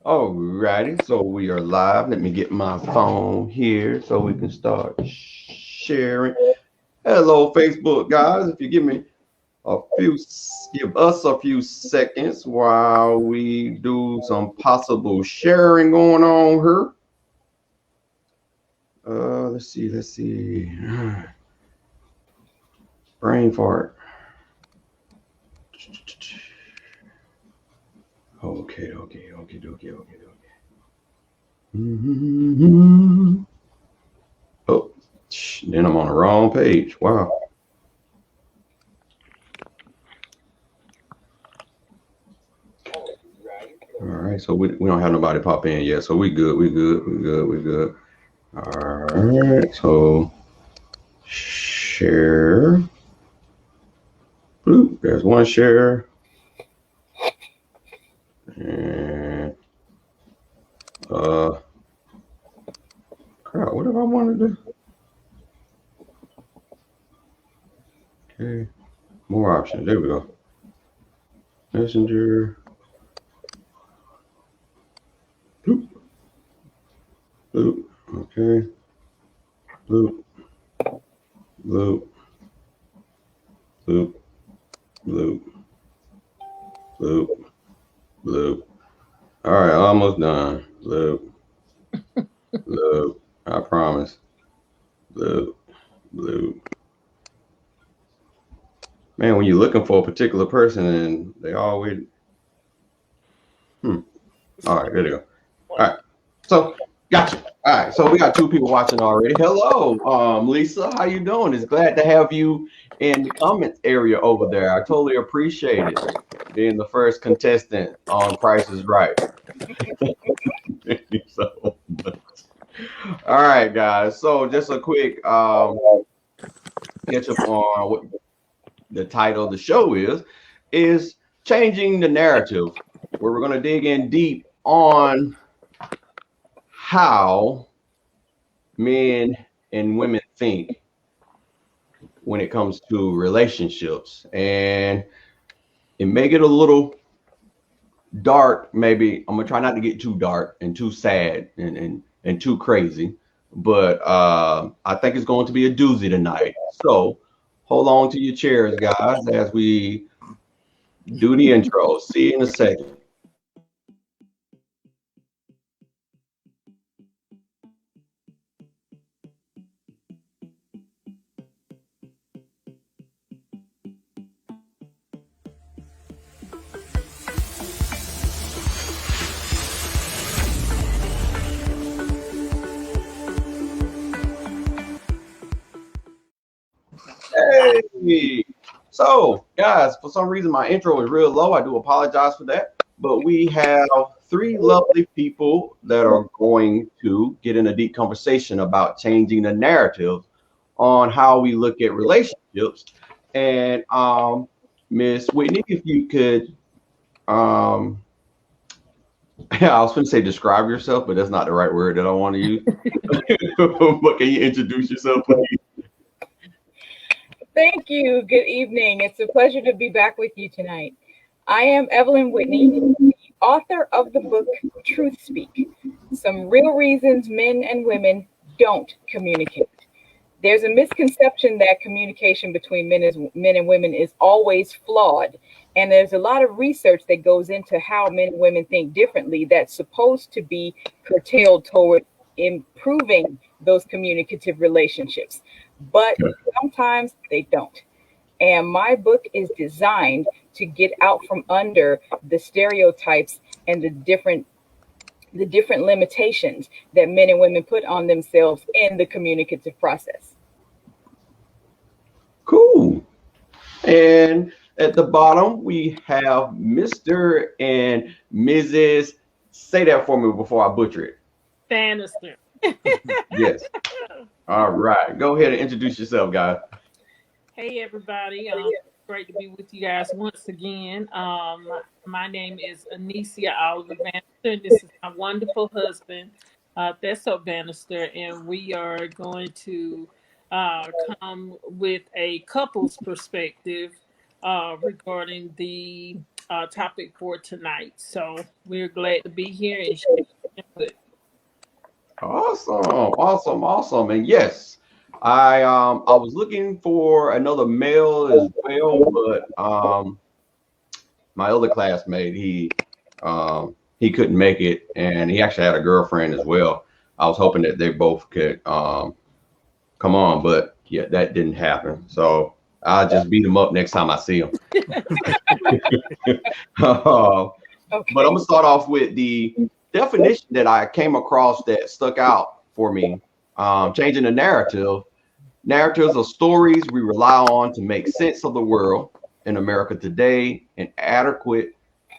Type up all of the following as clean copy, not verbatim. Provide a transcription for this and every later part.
Alrighty, so we are live. Let me get my phone here so we can start sharing. Hello, Facebook guys. If you give us a few seconds while we do some possible sharing going on here. Let's see. Brain fart. Okay. Oh, then I'm on the wrong page. Wow. All right, so we don't have nobody pop in yet, so we good. We good. All right, so share. Boop, there's one share. And crap, what if I wanted to? Okay, more options. There we go. Messenger. Bloop, bloop. Okay. Bloop, bloop, bloop, bloop, bloop, bloop. All right, almost done. Bloop, bloop. I promise. Bloop, bloop. Man, when you're looking for a particular person and they always all right, there you go. All right. So gotcha. All right. So we got two people watching already. Hello, Lisa. How you doing? It's glad to have you in the comments area over there. I totally appreciate it. Being the first contestant on Price is Right. Thank you so much. All right, guys. So just a quick catch up on what the title of the show is changing the narrative, where we're going to dig in deep on how men and women think when it comes to relationships. And it may get a little dark. Maybe I'm gonna try not to get too dark and too sad and too crazy, but I think it's going to be a doozy tonight. So hold on to your chairs, guys, as we do the intro. See you in a second. Hey, so guys, for some reason my intro is real low. I do apologize for that. But we have three lovely people that are going to get in a deep conversation about changing the narrative on how we look at relationships. And Miss Whitney, if you could, I was going to say describe yourself, but that's not the right word that I want to use. But can you introduce yourself, please? Thank you. Good evening. It's a pleasure to be back with you tonight. I am Evelyn Whitney, the author of the book TruthSpeak, Some Real Reasons Men and Women Don't Communicate. There's a misconception that communication between men and women is always flawed. And there's a lot of research that goes into how men and women think differently that's supposed to be curtailed toward improving those communicative relationships. But sometimes they don't. And my book is designed to get out from under the stereotypes and the different limitations that men and women put on themselves in the communicative process. Cool. And at the bottom, we have Mr. and Mrs. Say that for me before I butcher it. Banister. Yes. All right. Go ahead and introduce yourself, guys. Hey, everybody. Great to be with you guys once again. My name is Anesia Oliver Banister. This is my wonderful husband, Thesso Banister, and we are going to come with a couple's perspective regarding the topic for tonight. So we're glad to be here and share input. Awesome. And yes, I was looking for another male as well, but my other classmate, he couldn't make it, and he actually had a girlfriend as well. I was hoping that they both could come on, but yeah, that didn't happen. So I'll just beat them up next time I see them. Okay. But I'm gonna start off with the definition that I came across that stuck out for me. Changing the narrative. Narratives are stories we rely on to make sense of the world in America today. Inadequate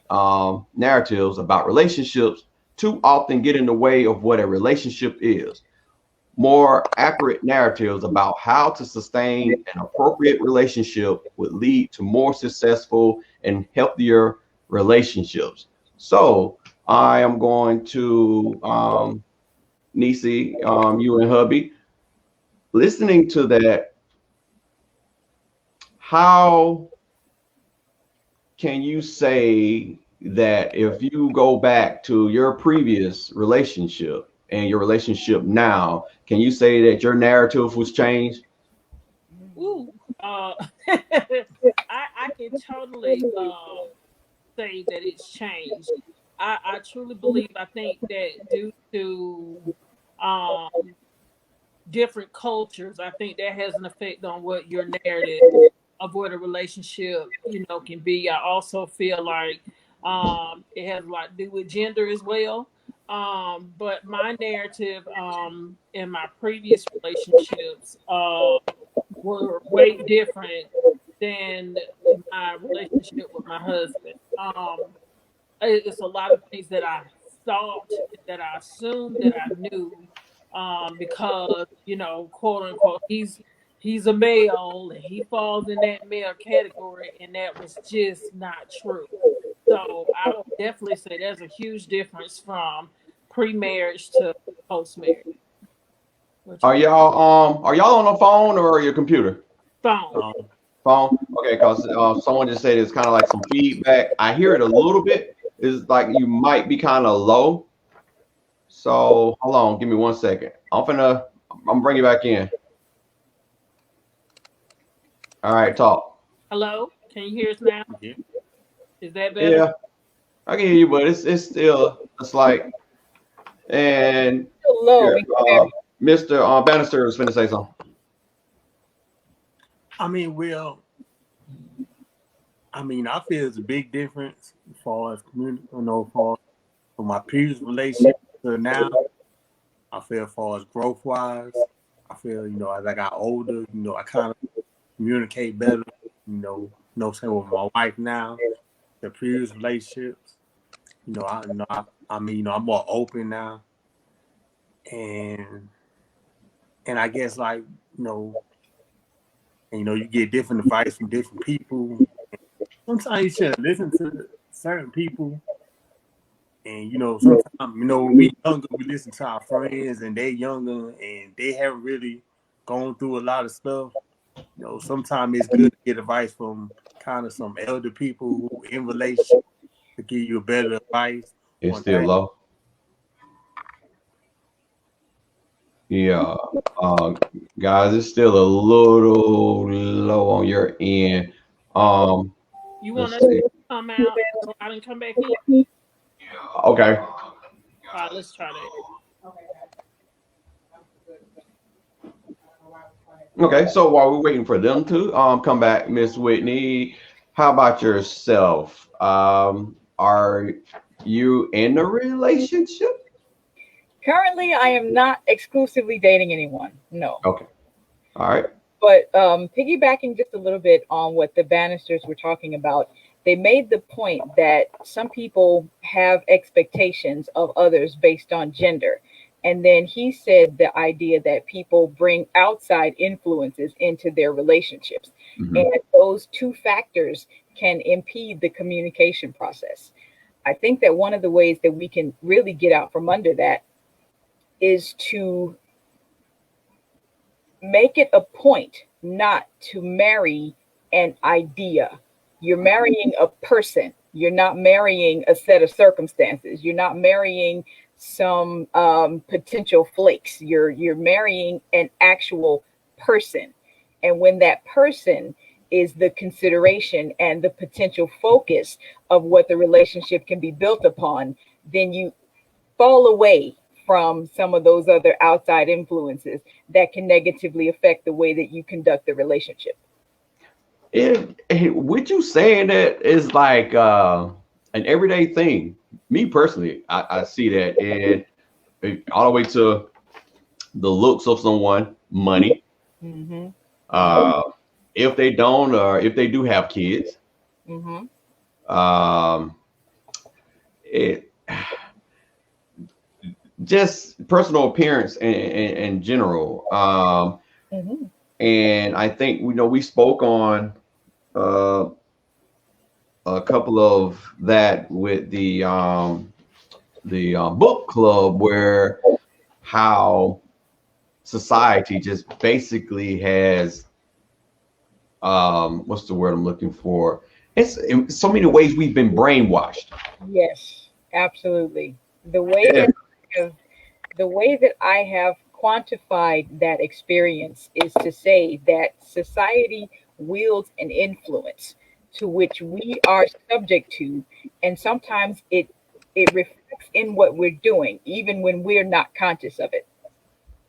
narratives about relationships too often get in the way of what a relationship is. More accurate narratives about how to sustain an appropriate relationship would lead to more successful and healthier relationships. So I am going to Nisi, you and hubby, listening to that, how can you say that if you go back to your previous relationship and your relationship now, can you say that your narrative was changed? Ooh, I can totally say that it's changed. I truly believe. I think that due to um, different cultures, I think that has an effect on what your narrative of what a relationship, can be. I also feel like it has a lot to do with gender as well. But my narrative in my previous relationships were way different than my relationship with my husband. It's a lot of things that I thought, that I assumed, that I knew, because quote unquote, he's a male and he falls in that male category, and that was just not true. So I would definitely say there's a huge difference from pre-marriage to post-marriage. Are y'all on the phone or your computer? Phone. Phone. Okay, because someone just said it's kind of like some feedback. I hear it a little bit. It's like you might be kind of low. So hold on, give me 1 second. I'm bring you back in. All right, talk. Hello? Can you hear us now? Yeah. Is that better? Yeah, I can hear you, but it's still like, and Still low. here, Mr. Banister was finna say something. I mean, I feel it's a big difference as far as community, from my previous relationship to now. I feel as far as growth wise, I feel, as I got older, I kind of communicate better, saying with my wife now, the previous relationships, I'm more open now. And I guess you get different advice from different people. Sometimes you should listen to certain people. And sometimes, when we younger, we listen to our friends and they younger and they haven't really gone through a lot of stuff. Sometimes it's good to get advice from kind of some elder people who in relationship to give you better advice. It's still low. Yeah, guys, it's still a little low on your end. You want us to come out and come back in? Okay. All right, let's try that. Okay, so while we're waiting for them to come back, Miss Whitney, how about yourself? Are you in a relationship? Currently, I am not exclusively dating anyone. No. Okay. All right. But piggybacking just a little bit on what the Banisters were talking about, they made the point that some people have expectations of others based on gender. And then he said the idea that people bring outside influences into their relationships. Mm-hmm. And those two factors can impede the communication process. I think that one of the ways that we can really get out from under that is to make it a point not to marry an idea. You're marrying a person, You're not marrying a set of circumstances. You're not marrying some potential flakes. You're marrying an actual person. And when that person is the consideration and the potential focus of what the relationship can be built upon, then you fall away from some of those other outside influences that can negatively affect the way that you conduct the relationship. Would you saying that is like an everyday thing? Me personally, I see that, and all the way to the looks of someone, money. Mm-hmm. If they don't, or if they do have kids, Mm-hmm. it just personal appearance in general. Mm-hmm. And I think we spoke on uh, a couple of that with the book club, where how society just basically has what's the word I'm looking for? It's in so many ways we've been brainwashed. Yes, absolutely. The way Yeah. that I have quantified that experience is to say that society wields an influence to which we are subject to, and sometimes it reflects in what we're doing, even when we're not conscious of it.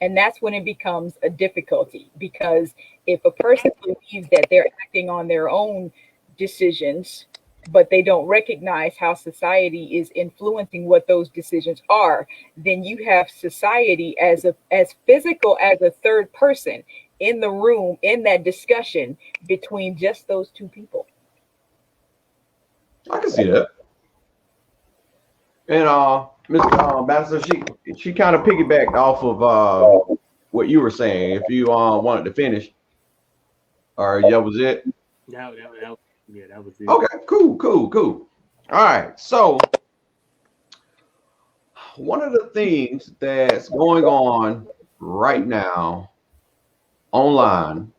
And that's when it becomes a difficulty, because if a person believes that they're acting on their own decisions, but they don't recognize how society is influencing what those decisions are, then you have society as physical as a third person in the room, in that discussion between just those two people. I can see that. And Mr. Banister, she kind of piggybacked off of what you were saying. If you wanted to finish, or that was it. That was it. Okay, cool. All right. So one of the things that's going on right now online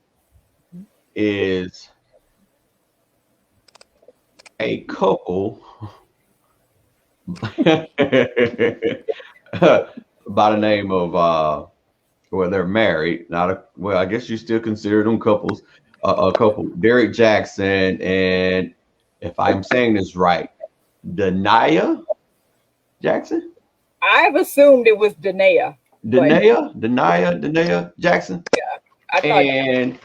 is a couple by the name of well, they're married, not a well, I guess you still consider them couples, a couple, Derek Jackson, and if I'm saying this right, Dania Jackson, I've assumed it was Danae, but Dania Jackson. I thought, And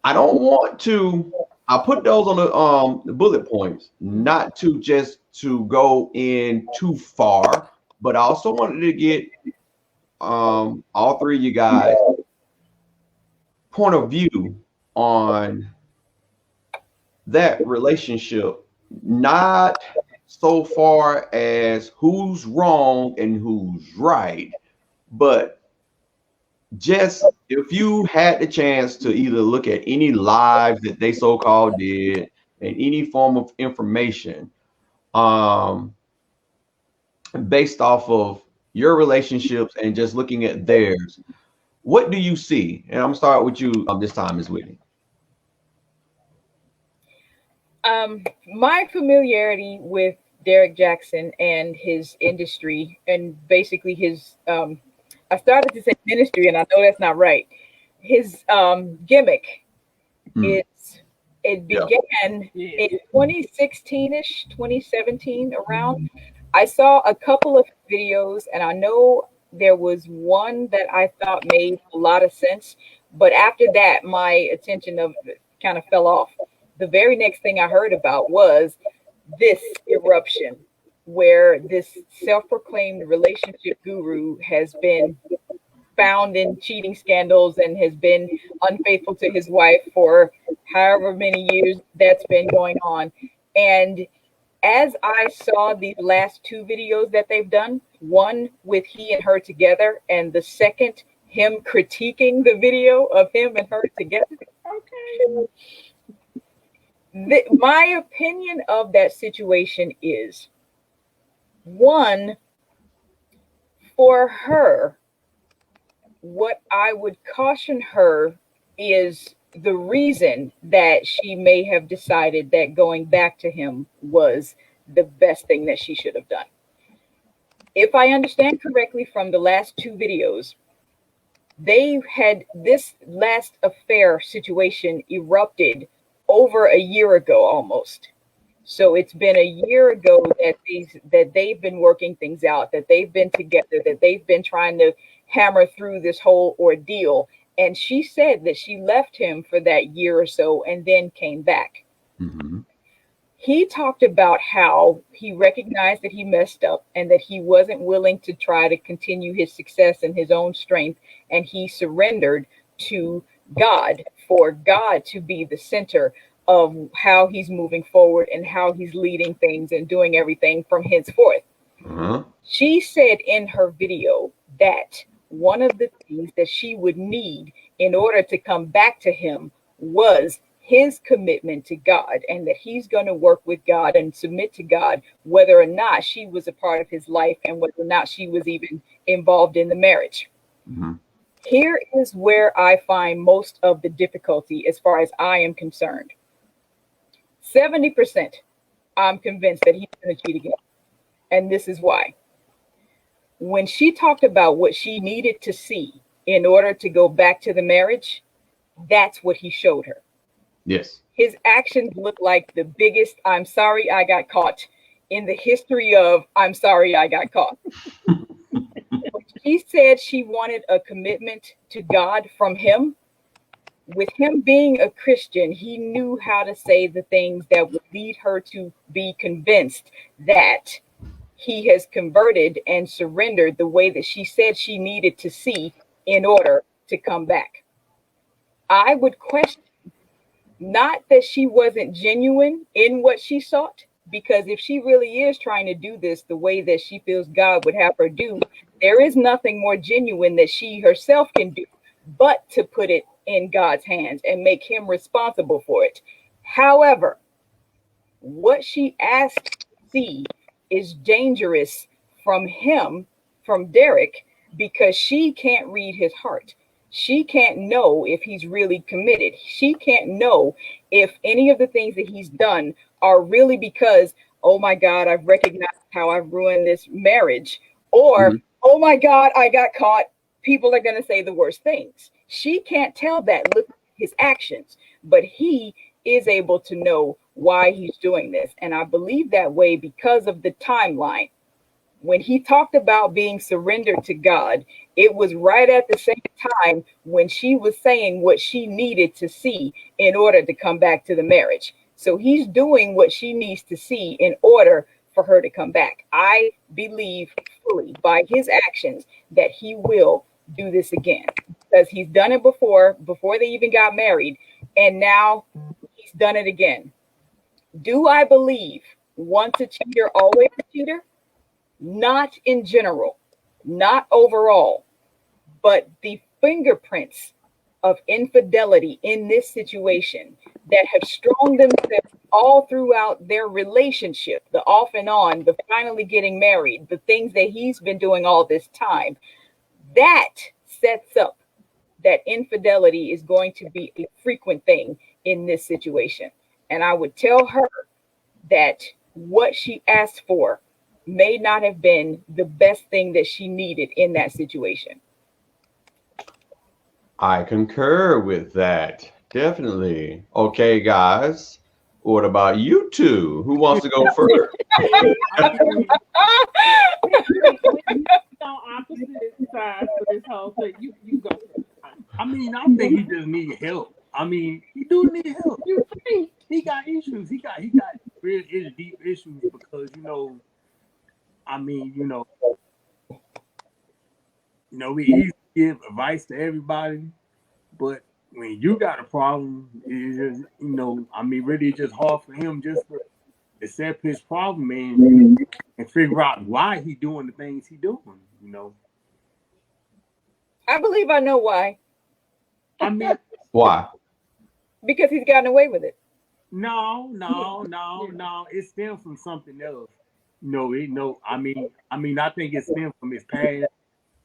I don't want to. I put those on the bullet points, not to just to go in too far, but I also wanted to get all three of you guys point of view on that relationship, not so far as who's wrong and who's right, but just if you had the chance to either look at any lives that they so-called did and any form of information um based off of your relationships and just looking at theirs, what do you see? And I'm gonna start with you this time, Ms. Whitney. my familiarity with Derek Jackson and his industry, and basically his I started to say ministry, and I know that's not right. His gimmick is it Yeah. began in 2016ish, 2017 around. I saw a couple of videos, and I know there was one that I thought made a lot of sense, but after that, my attention of kind of fell off. The very next thing I heard about was this eruption, where this self-proclaimed relationship guru has been found in cheating scandals and has been unfaithful to his wife for however many years that's been going on. And as I saw these last two videos that they've done, one with he and her together, and the second him critiquing the video of him and her together. Okay. My opinion of that situation is, one, for her, what I would caution her is the reason that she may have decided that going back to him was the best thing that she should have done. If I understand correctly from the last two videos, they had this last affair situation erupted over a year ago almost. So it's been a year ago that they've been working things out, that they've been together, that they've been trying to hammer through this whole ordeal. And she said that she left him for that year or so and then came back. Mm-hmm. He talked about how he recognized that he messed up and that he wasn't willing to try to continue his success in his own strength. And he surrendered to God for God to be the center of how he's moving forward and how he's leading things and doing everything from henceforth. Uh-huh. She said in her video that one of the things that she would need in order to come back to him was his commitment to God, and that he's going to work with God and submit to God, whether or not she was a part of his life and whether or not she was even involved in the marriage. Mm-hmm. Here is where I find most of the difficulty as far as I am concerned. 70%, I'm convinced that he's going to cheat again. And this is why. When she talked about what she needed to see in order to go back to the marriage, that's what he showed her. Yes. His actions look like the biggest "I'm sorry I got caught" in the history of "I'm sorry I got caught." She said she wanted a commitment to God from him. With him being a Christian, he knew how to say the things that would lead her to be convinced that he has converted and surrendered the way that she said she needed to see in order to come back. I would question not that she wasn't genuine in what she sought, because if she really is trying to do this the way that she feels God would have her do, there is nothing more genuine that she herself can do but to put it in God's hands and make him responsible for it. However, what she asked to see is dangerous from him, from Derek, because she can't read his heart. She can't know if he's really committed. She can't know if any of the things that he's done are really because, oh my God, I've recognized how I've ruined this marriage, or, oh my God, I got caught. People are going to say the worst things. She can't tell that. Look at his actions, but he is able to know why he's doing this. And I believe that way because of the timeline. When he talked about being surrendered to God, it was right at the same time when she was saying what she needed to see in order to come back to the marriage. So he's doing what she needs to see in order for her to come back. I believe fully by his actions that he will do this again, because he's done it before they even got married, and now he's done it again. Do I believe once a cheater, always a cheater? Not in general, not overall, but the fingerprints of infidelity in this situation that have strung themselves all throughout their relationship, the off and on, the finally getting married, the things that he's been doing all this time, that sets up that infidelity is going to be a frequent thing in this situation. And I would tell her that what she asked for may not have been the best thing that she needed in that situation. I concur with that. Definitely. Okay, guys. What about you two? Who wants to go first? On opposite sides for this whole thing. You go. I mean, I think he just need help. I mean, he do need help. You think? He got issues. He got real deep issues because I mean, we easily give advice to everybody, but when you got a problem, it's just I mean, really, it's just hard for him just to accept his problem and figure out why he doing the things he doing. I believe I know why. I mean, Why? Because he's gotten away with it. No. It stems from something else. I mean, I think it stems from his past,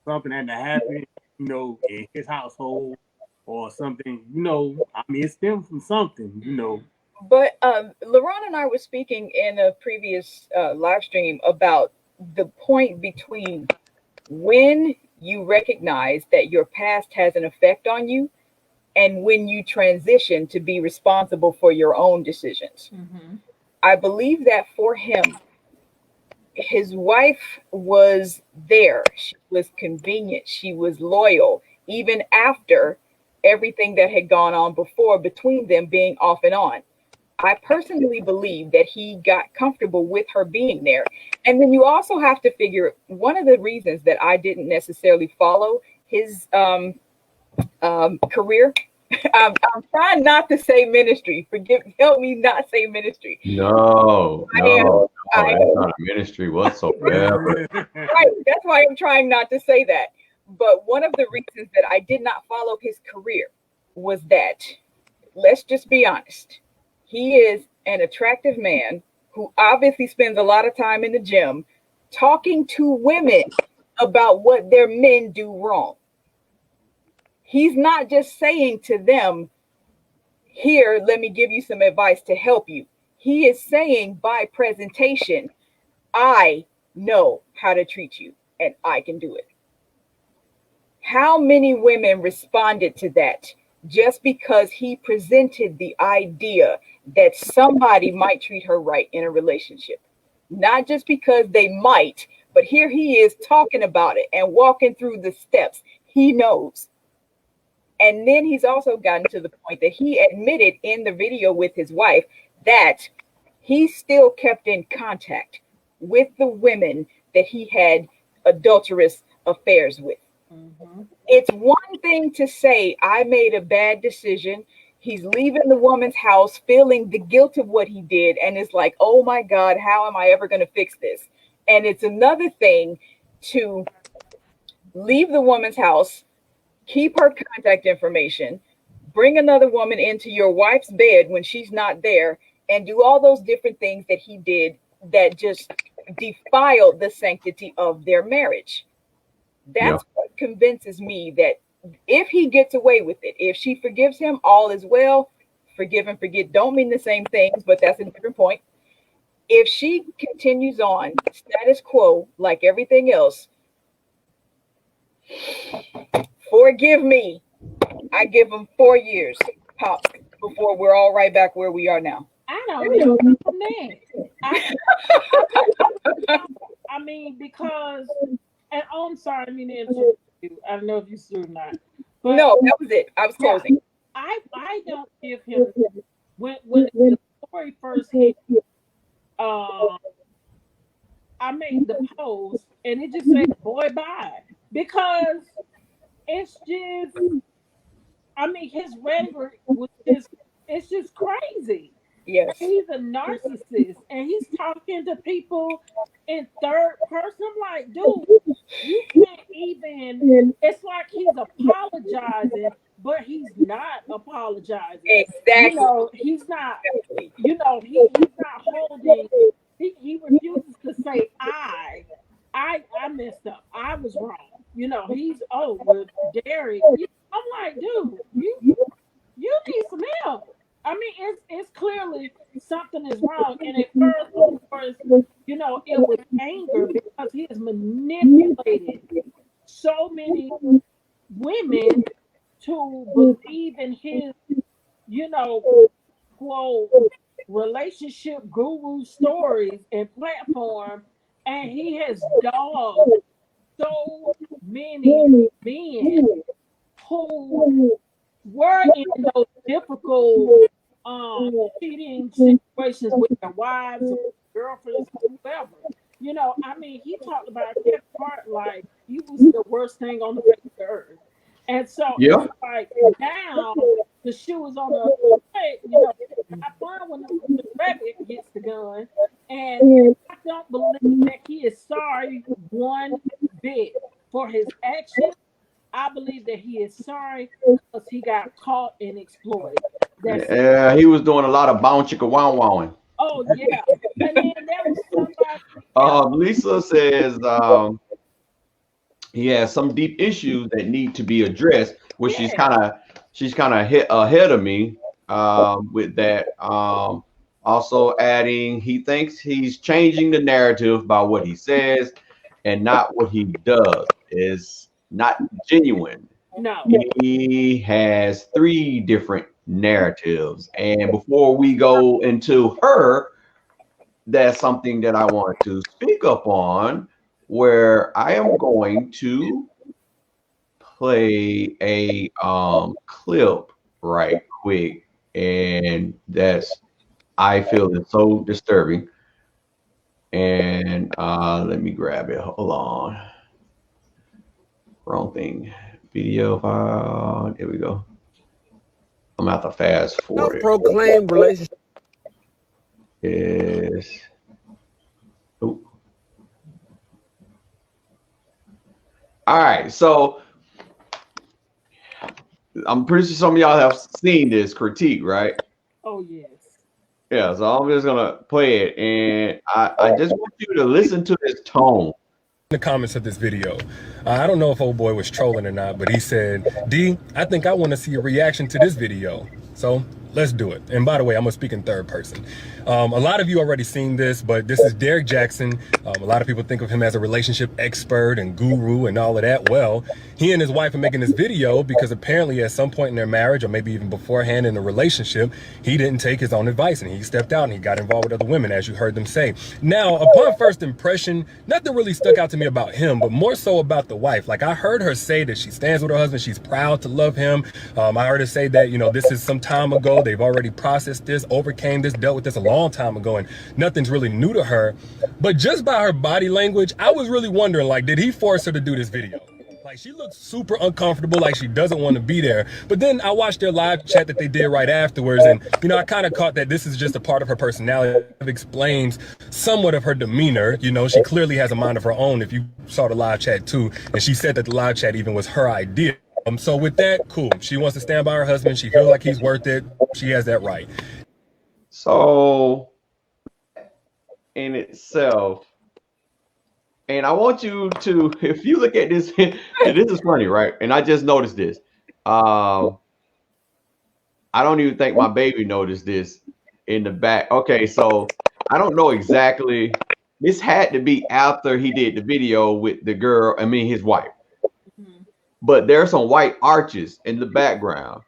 something had to happen, in his household, or something, you know, I mean, it stems from something, you know. But LaRon and I were speaking in a previous live stream about the point between when you recognize that your past has an effect on you and when you transition to be responsible for your own decisions. Mm-hmm. I believe that for him, his wife was there. She was convenient. She was loyal, even after everything that had gone on before between them being off and on. I personally believe that he got comfortable with her being there. And then you also have to figure one of the reasons that I didn't necessarily follow his career. I'm trying not to say ministry. Help me not say ministry. No, that's not a ministry whatsoever. Right, that's why I'm trying not to say that. But one of the reasons that I did not follow his career was that, let's just be honest, he is an attractive man who obviously spends a lot of time in the gym talking to women about what their men do wrong. He's not just saying to them, here, let me give you some advice to help you. He is saying by presentation, I know how to treat you and I can do it. How many women responded to that just because he presented the idea that somebody might treat her right in a relationship? Not just because they might, but here he is talking about it and walking through the steps. He knows. And then he's also gotten to the point that he admitted in the video with his wife that he still kept in contact with the women that he had adulterous affairs with. Mm-hmm. It's one thing to say, I made a bad decision. He's leaving the woman's house feeling the guilt of what he did. And it's like, oh my God, how am I ever going to fix this? And it's another thing to leave the woman's house, keep her contact information, bring another woman into your wife's bed when she's not there, and do all those different things that he did that just defiled the sanctity of their marriage. That's what convinces me that if he gets away with it, if she forgives him, all is well. Forgive and forget don't mean the same things, but that's a different point. If she continues on status quo like everything else, forgive me, I give him 4 years pops before we're all right back where we are now. I don't even know that. I mean, because, and I'm sorry, I mean to interrupt you. I don't know if you still or not. But no, that was it. I was closing. I don't give him, when the story first hit, I made the post and it just said, boy, bye. Because it's just, I mean, his rhetoric was just, it's just crazy. Yes. He's a narcissist and he's talking to people in third person. I'm like, dude, you can't even, it's like he's apologizing, but he's not apologizing. Exactly. You know, he's not, you know, he's not holding, he refuses to say, I messed up. I was wrong. You know, he's, oh, well, Derek. I'm like, dude, you need some help. I mean, it's clearly something is wrong. And at first, of course, you know, it was anger because he has manipulated so many women to believe in his, you know, quote, relationship guru stories and platform. And he has dogged so many men who were in those difficult cheating situations with their wives or girlfriends or whoever. You know, I mean, he talked about Kevin Hart like he was the worst thing on the face of the earth. And so it's like now the shoe is on the other way. You know, I find when the rabbit gets the gun, and I don't believe that he is sorry one bit for his actions. I believe that he is sorry because he got caught and exploited. Yeah, he was doing a lot of bound chicka wow wowing. Oh yeah, and then there was somebody. Lisa says he has some deep issues that need to be addressed, which she's kind of she's kind of ahead of me with that. Also adding, he thinks he's changing the narrative by what he says and not what he does. Is not genuine. No. He has 3 different narratives. And before we go into her, that's something that I want to speak up on, where I am going to play a clip right quick, and that's I feel it's so disturbing. And let me grab it. Hold on. Wrong thing. Video file. Here we go. I'm gonna have to fast forward it. Self-proclaimed relationship. Is oh. All right, so I'm pretty sure some of y'all have seen this critique, right? Oh yes. Yeah, so I'm just gonna play it, and I just want you to listen to this tone. The comments of this video. I don't know if old boy was trolling or not, but he said, D, I think I want to see a reaction to this video. So let's do it. And by the way, I'm gonna speak in third person. A lot of you already seen this, but this is Derek Jackson. A lot of people think of him as a relationship expert and guru and all of that. Well, he and his wife are making this video because apparently at some point in their marriage, or maybe even beforehand in the relationship, he didn't take his own advice and he stepped out and he got involved with other women, as you heard them say. Now, upon first impression, nothing really stuck out to me about him, but more so about the wife. Like, I heard her say that she stands with her husband, she's proud to love him. I heard her say that, you know, this is some time ago, they've already processed this, overcame this, dealt with this a long time ago, and nothing's really new to her. But just by her body language, I was really wondering, like, did he force her to do this video? Like, she looks super uncomfortable, like she doesn't want to be there. But then I watched their live chat that they did right afterwards, and, you know, I kind of caught that this is just a part of her personality. It explains somewhat of her demeanor. You know, she clearly has a mind of her own, if you saw the live chat too. And she said that the live chat even was her idea. So with that, cool. She wants to stand by her husband. She feels like he's worth it. She has that right. So, in itself, and I want you to, if you look at this, this is funny, right? And I just noticed this. I don't even think my baby noticed this in the back. Okay, so I don't know exactly. This had to be after he did the video with the girl, I mean his wife. But there's some white arches in the background.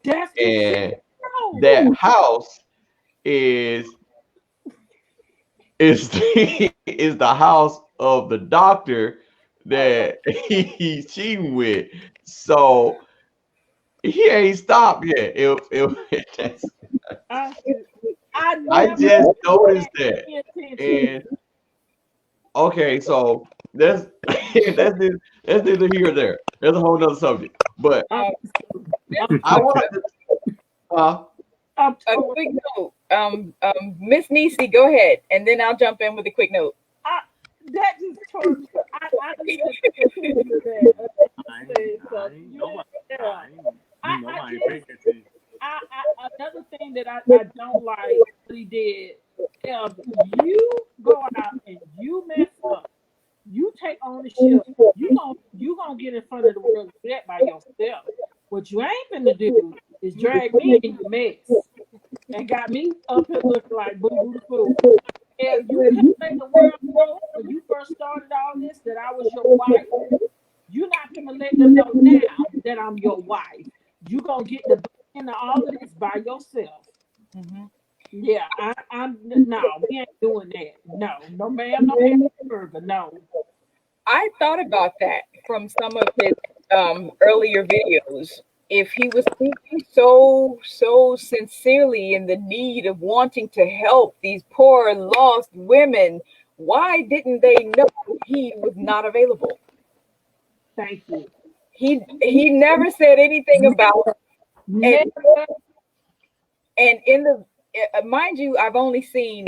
And that house is the house of the doctor that he's cheating with. So he ain't stopped yet. I just noticed that. And okay, so that's neither here or there. There's a whole nother subject. But I want to a quick note. Miss Niecy, go ahead, and then I'll jump in with a quick note. That just turned. Another thing that I don't like what he did. You go out and you mess up. You take ownership. You gonna get in front of the world that by yourself. What you ain't gonna do is drag me in your mess and got me up here looking like boo boo the fool. And you couldn't make the world know when you first started all this that I was your wife. You're not gonna let them know now that I'm your wife. You gonna get the into all of this by yourself. Mm-hmm. Yeah, I'm no, we ain't doing that. No, ma'am, no hamburger, no. I thought about that from some of his earlier videos. If he was thinking so sincerely in the need of wanting to help these poor lost women, why didn't they know he was not available? Thank you. He never said anything about it. And in the mind you, I've only seen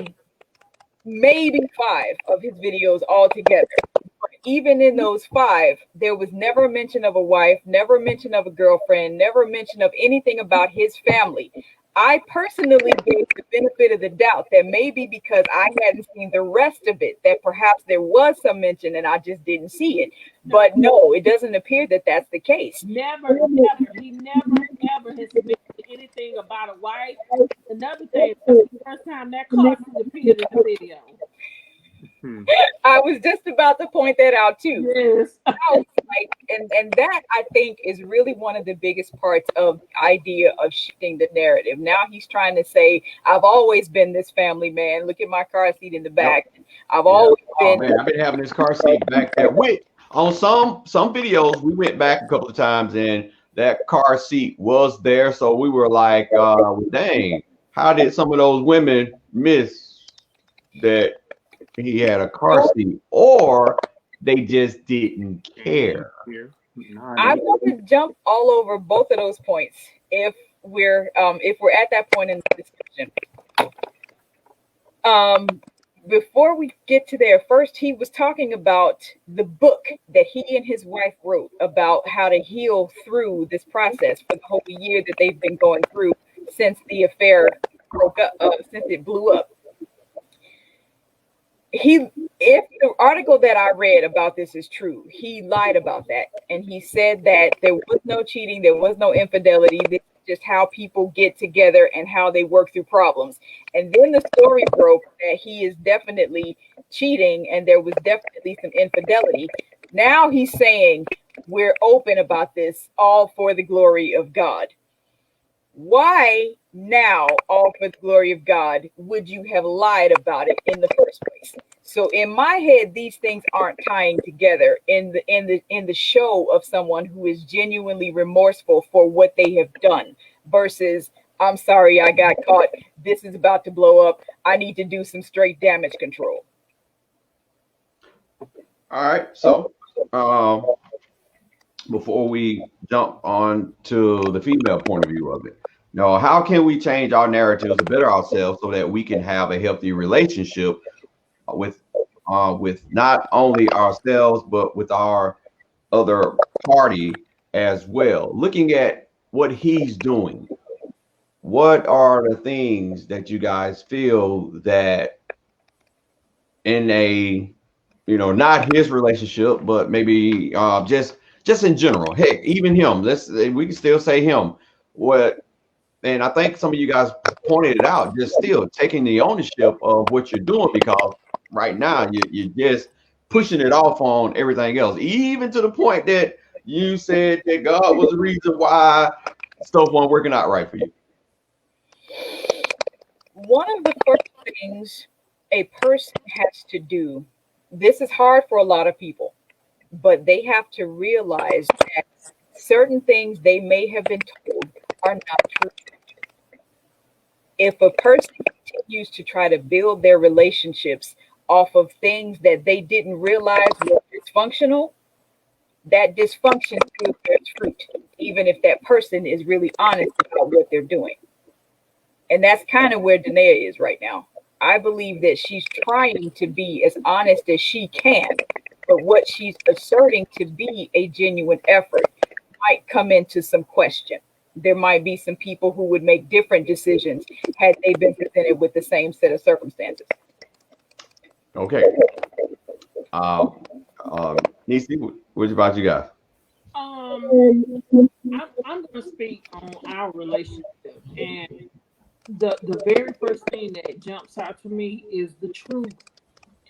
maybe 5 of his videos altogether. But even in those 5, there was never mention of a wife, never mention of a girlfriend, never mention of anything about his family. I personally gave the benefit of the doubt that maybe because I hadn't seen the rest of it, that perhaps there was some mention and I just didn't see it. But no, it doesn't appear that that's the case. Never. He never, ever has mentioned anything about a wife. Another thing, that's the first time that car seat appeared in the video. I was just about to point that out too. Yes. And that I think is really one of the biggest parts of the idea of shifting the narrative. Now he's trying to say, I've always been this family man. Look at my car seat in the back. Yep. I've always been. Man, I've been having this car seat back there. On some videos, we went back a couple of times and that car seat was there. So we were like, dang, how did some of those women miss that he had a car seat, or they just didn't care? I want to jump all over both of those points if we're at that point in the discussion. Before we get to there, first he was talking about the book that he and his wife wrote about how to heal through this process for the whole year that they've been going through since the affair broke up, since it blew up. If the article that I read about this is true, he lied about that. And he said that there was no cheating, there was no infidelity. This is just how people get together and how they work through problems. And then the story broke that he is definitely cheating and there was definitely some infidelity. Now he's saying we're open about this, all for the glory of God. Why now, all for the glory of God, would you have lied about it in the first place? So in my head, these things aren't tying together in the show of someone who is genuinely remorseful for what they have done versus, I'm sorry, I got caught. This is about to blow up. I need to do some straight damage control. All right. So before we jump on to the female point of view of it, now, how can we change our narratives to better ourselves so that we can have a healthy relationship with not only ourselves, but with our other party as well? Looking at what he's doing, what are the things that you guys feel that in a, not his relationship, but maybe just in general, heck, even him, we can still say him, and I think some of you guys pointed it out, just still taking the ownership of what you're doing, because right now you're just pushing it off on everything else, even to the point that you said that God was the reason why stuff wasn't working out right for you. One of the first things a person has to do, this is hard for a lot of people, but they have to realize that certain things they may have been told are not true. If a person continues to try to build their relationships off of things that they didn't realize were dysfunctional, that dysfunction still bears fruit, even if that person is really honest about what they're doing. And that's kind of where Danae is right now. I believe that she's trying to be as honest as she can, but what she's asserting to be a genuine effort might come into some question. There might be some people who would make different decisions had they been presented with the same set of circumstances. Okay. Nisi, what about you guys? I'm going to speak on our relationship, and the very first thing that jumps out to me is the truth.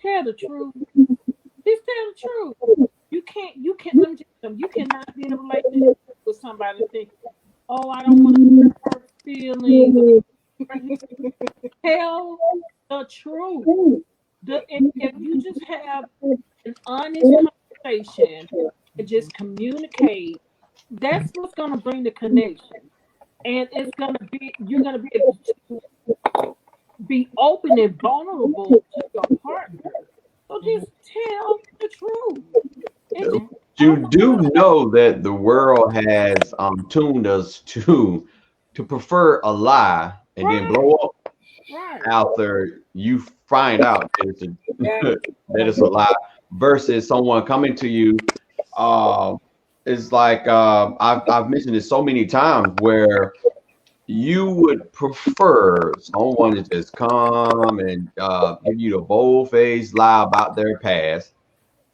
Tell the truth. Just tell the truth. You can't. Let me tell you, you cannot be in a relationship with somebody and think, oh, I don't want to hurt feelings. Tell the truth. If you just have an honest conversation and just communicate, that's what's going to bring the connection. And it's going to be, you're going to be able to be open and vulnerable to your partner. So just tell the truth. You do know that the world has tuned us to prefer a lie and then blow up after you find out that it's a lie, versus someone coming to you. It's like I've mentioned it so many times where you would prefer someone to just come and give you the bold-faced lie about their past,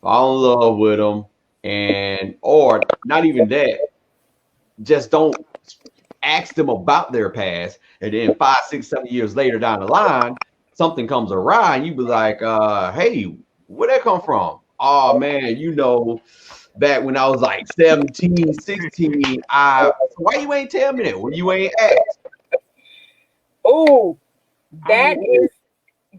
fall in love with them, and or not even that, just don't ask them about their past, and then 5, 6, 7 years later down the line, something comes awry, and you be like, hey, where'd that come from? Oh man, back when I was like 17, 16, why you ain't tell me that? Well, you ain't asked. Oh, that is.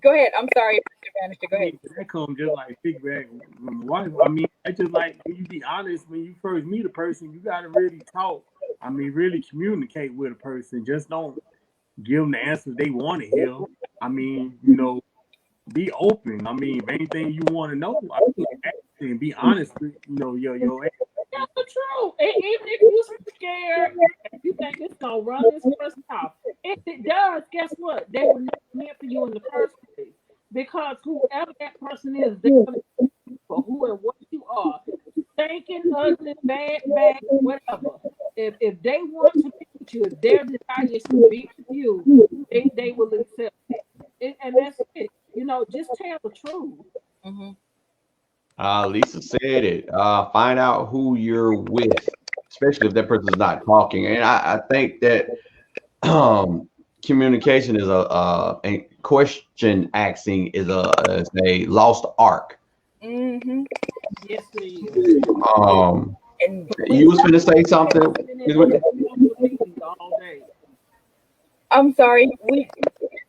Go ahead. I'm sorry, Mr. Banister. Go ahead. That comes just like feedback from my wife. I mean, I just like when you be honest when you first meet a person, you gotta really talk. I mean, really communicate with a person. Just don't give them the answers they want to hear. I mean, be open. I mean, if anything you want to know, I mean, and be honest with your That's the truth. And even if you're scared, if you think it's gonna run this person off, if it does, guess what? They were never meant for you in the first place. Because whoever that person is, they're gonna be for who and what you are. Thinking, ugly, bad, whatever. If they want to be with you, if their desire is to be with you, they will accept it. And that's it. Just tell the truth. Mm-hmm. Lisa said it. Find out who you're with, especially if that person's not talking. And I think that communication is and question asking is a lost art. Mm-hmm. Yes, it is. And you was going to say something. All day. I'm sorry,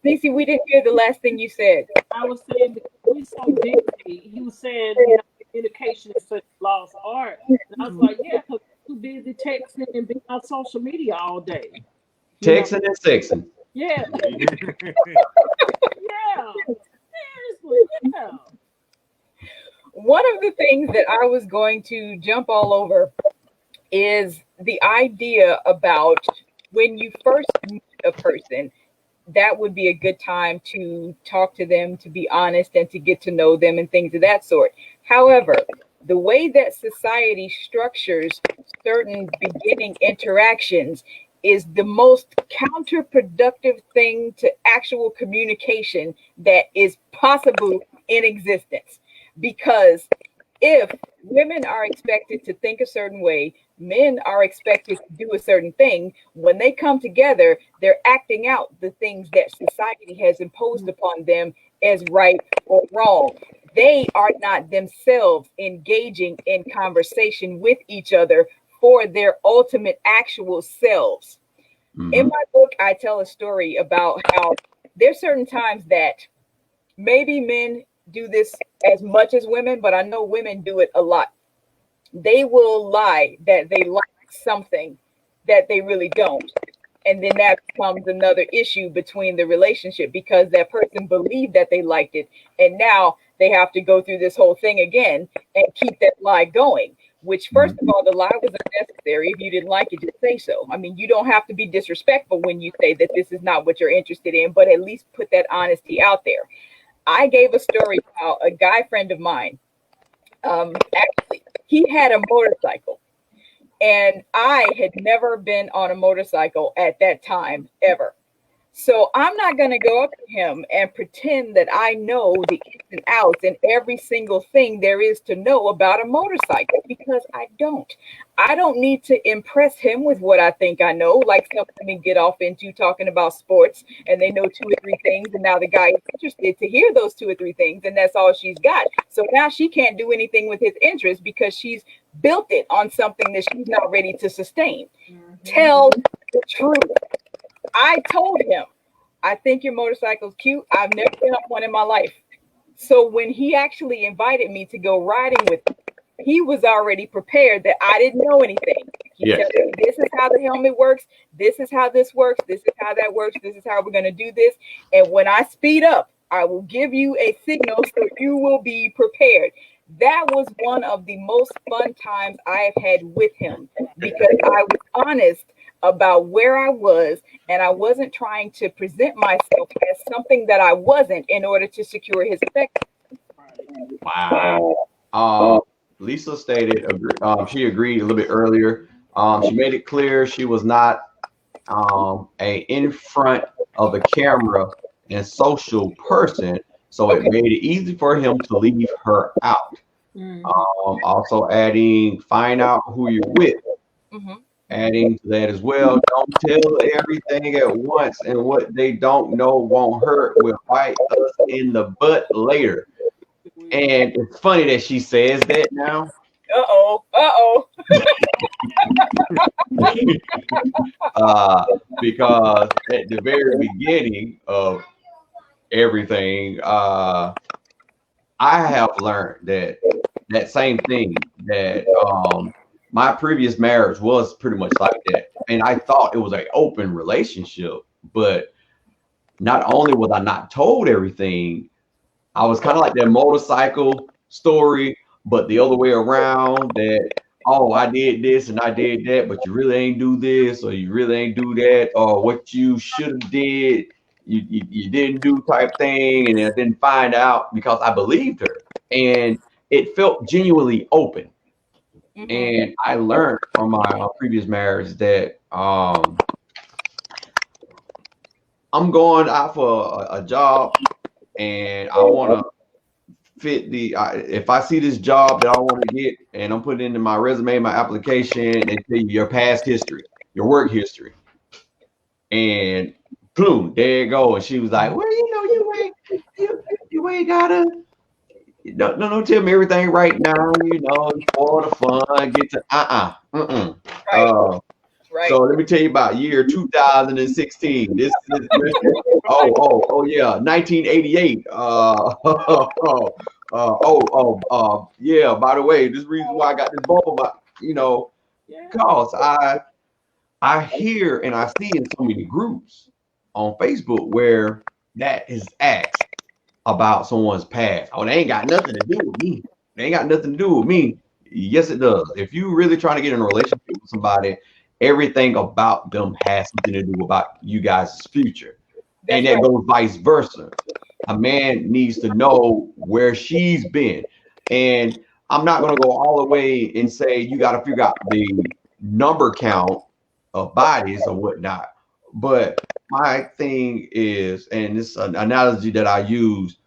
Lisa, we didn't hear the last thing you said. I was saying that we're so busy. He was saying communication is such a lost art. And I was like, yeah, because we're too busy texting and being on social media all day. Texting and sexing. Yeah. Yeah. Seriously, yeah. One of the things that I was going to jump all over is the idea about when you first meet a person, that would be a good time to talk to them, to be honest, and to get to know them and things of that sort. However, the way that society structures certain beginning interactions is the most counterproductive thing to actual communication that is possible in existence. Because if women are expected to think a certain way, men are expected to do a certain thing, when they come together, they're acting out the things that society has imposed upon them as right or wrong. They are not themselves engaging in conversation with each other for their ultimate actual selves. Mm-hmm. In my book, I tell a story about how there's certain times that maybe men do this as much as women, but I know women do it a lot. They will lie that they like something that they really don't. And then that becomes another issue between the relationship because that person believed that they liked it. And now they have to go through this whole thing again and keep that lie going, which first of all, the lie was unnecessary. If you didn't like it, just say so. I mean, you don't have to be disrespectful when you say that this is not what you're interested in, but at least put that honesty out there. I gave a story about a guy friend of mine. Actually, he had a motorcycle, and I had never been on a motorcycle at that time ever. So I'm not going to go up to him and pretend that I know the ins and outs and every single thing there is to know about a motorcycle because I don't. I don't need to impress him with what I think I know, like some women get off into talking about sports and they know 2 or 3 things, and now the guy is interested to hear those 2 or 3 things, and that's all she's got. So now she can't do anything with his interest because she's built it on something that she's not ready to sustain. Mm-hmm. Tell the truth. I told him, I think your motorcycle's cute. I've never been on one in my life. So when he actually invited me to go riding with him, he was already prepared that I didn't know anything. He said, this is how the helmet works. This is how this works. This is how that works. This is how we're going to do this. And when I speed up, I will give you a signal so you will be prepared. That was one of the most fun times I have had with him because I was honest about where I was, and I wasn't trying to present myself as something that I wasn't in order to secure his affection. Wow. Lisa stated she agreed a little bit earlier. She made it clear she was not a in front of the camera and social person, so it made it easy for him to leave her out. Also adding, find out who you're with. Adding to that as well, don't tell everything at once, and what they don't know won't hurt will bite us in the butt later. And it's funny that she says that now. Because at the very beginning of everything, I have learned that same thing, that my previous marriage was pretty much like that. And I thought it was an open relationship, but not only was I not told everything, I was kind of like that motorcycle story, but the other way around, that, oh, I did this and I did that, but you really ain't do this, or you really ain't do that, or what you should have did, you didn't do type thing. And I didn't find out because I believed her. And it felt genuinely open. And I learned from my previous marriage that I'm going out for a job, and I want to fit if I see this job that I want to get, and I'm putting into my resume, my application, they tell you your past history, your work history, and boom, there you go. And she was like, well, you ain't gotta, no, tell me everything right now, for the fun, get to Right. So let me tell you about year 2016. This oh yeah, 1988. Yeah. By the way, this reason why I got this bubble, because I hear and I see in so many groups on Facebook where that is asked about someone's past. Oh, they ain't got nothing to do with me. They ain't got nothing to do with me. Yes, it does. If you really trying to get in a relationship with somebody, everything about them has something to do about you guys' future. And that goes vice versa. A man needs to know where she's been. And I'm not going to go all the way and say you got to figure out the number count of bodies or whatnot. But my thing is, and this is an analogy that I use,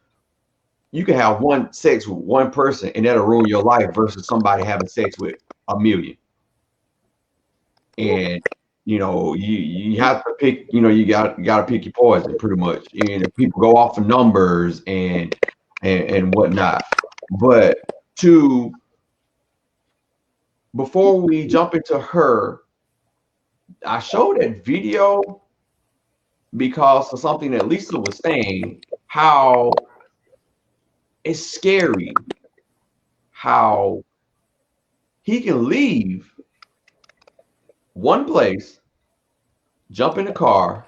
you can have one sex with one person and that'll ruin your life versus somebody having sex with a million. And you have to pick, you got to pick your poison pretty much. And if people go off of numbers and whatnot. But before we jump into her, I showed that video because of something that Lisa was saying, how it's scary how he can leave one place, jump in the car,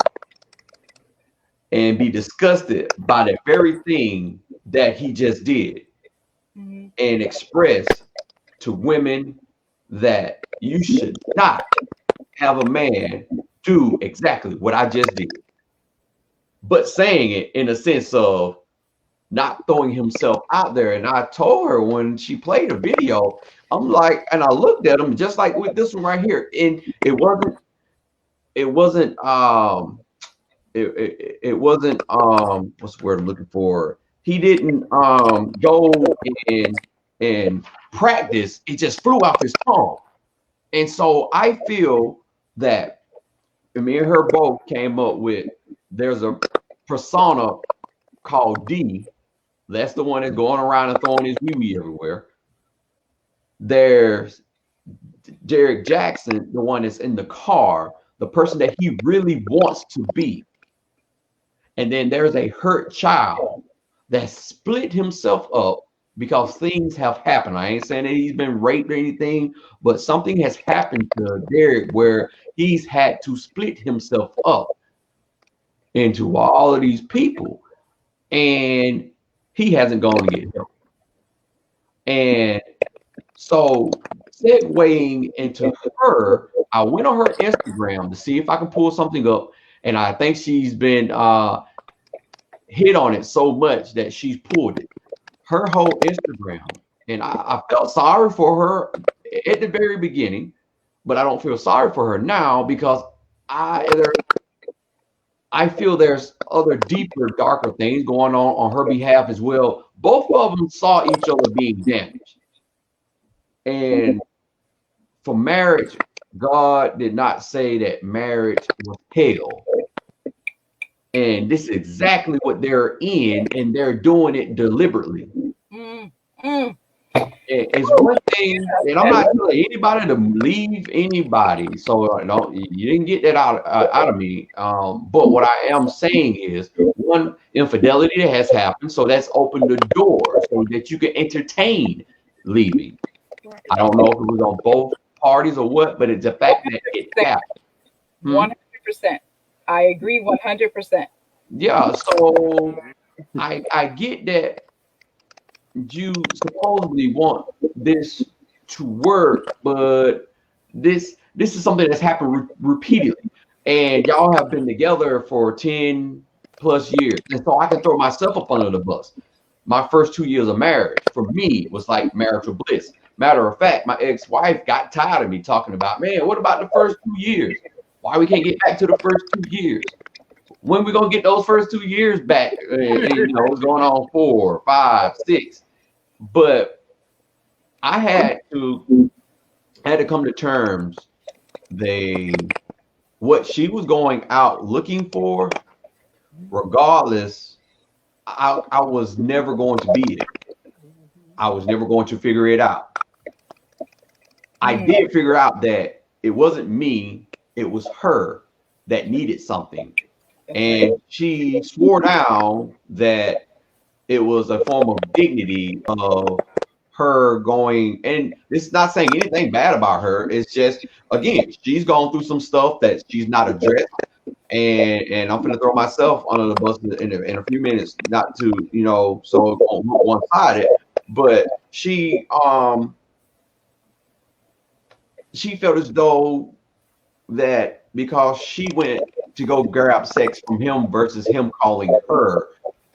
and be disgusted by the very thing that he just did, and express to women that you should not have a man do exactly what I just did, but saying it in a sense of not throwing himself out there. And I told her when she played the video, I'm like, and I looked at him just like with this one right here, and it wasn't what's the word I'm looking for? He didn't go and practice. It just flew off his tongue. And so I feel that me and her both came up with, there's a persona called D. That's the one that's going around and throwing his wee-wee everywhere. There's Derek Jackson, the one that's in the car, the person that he really wants to be. And then there's a hurt child that split himself up because things have happened. I ain't saying that he's been raped or anything, but something has happened to Derek where he's had to split himself up into all of these people, and he hasn't gone to get help. And so segueing into her, I went on her Instagram to see if I can pull something up, and I think she's been hit on it so much that she's pulled it. Her whole Instagram, and I felt sorry for her at the very beginning, but I don't feel sorry for her now because I feel there's other deeper, darker things going on her behalf as well. Both of them saw each other being damaged. And for marriage, God did not say that marriage was hell. And this is exactly what they're in, and they're doing it deliberately. It's one thing, and I'm not telling anybody to leave anybody, so you didn't get that out of me. But what I am saying is, one, infidelity that has happened, so that's opened the door so that you can entertain leaving. I don't know if it was on both parties or what, but it's the fact that it happened. 100%. I agree 100%. Yeah, so I get that you supposedly want this to work, but this is something that's happened repeatedly, and y'all have been together for 10 plus years, and so I can throw myself up under the bus. My first 2 years of marriage for me was like marital bliss. Matter of fact, my ex-wife got tired of me talking about, man, what about the first 2 years? Why we can't get back to the first 2 years? When we gonna get those first 2 years back? And it's going on 4, 5, 6. But I had to come to terms what she was going out looking for, regardless, I was never going to be it. I was never going to figure it out. I did figure out that it wasn't me, it was her that needed something. And she swore down that it was a form of dignity of her going, and it's not saying anything bad about her. It's just, again, she's gone through some stuff that she's not addressed. And I'm gonna throw myself under the bus in a few minutes, not to, so one-sided, but she felt as though that because she went to go grab sex from him versus him calling her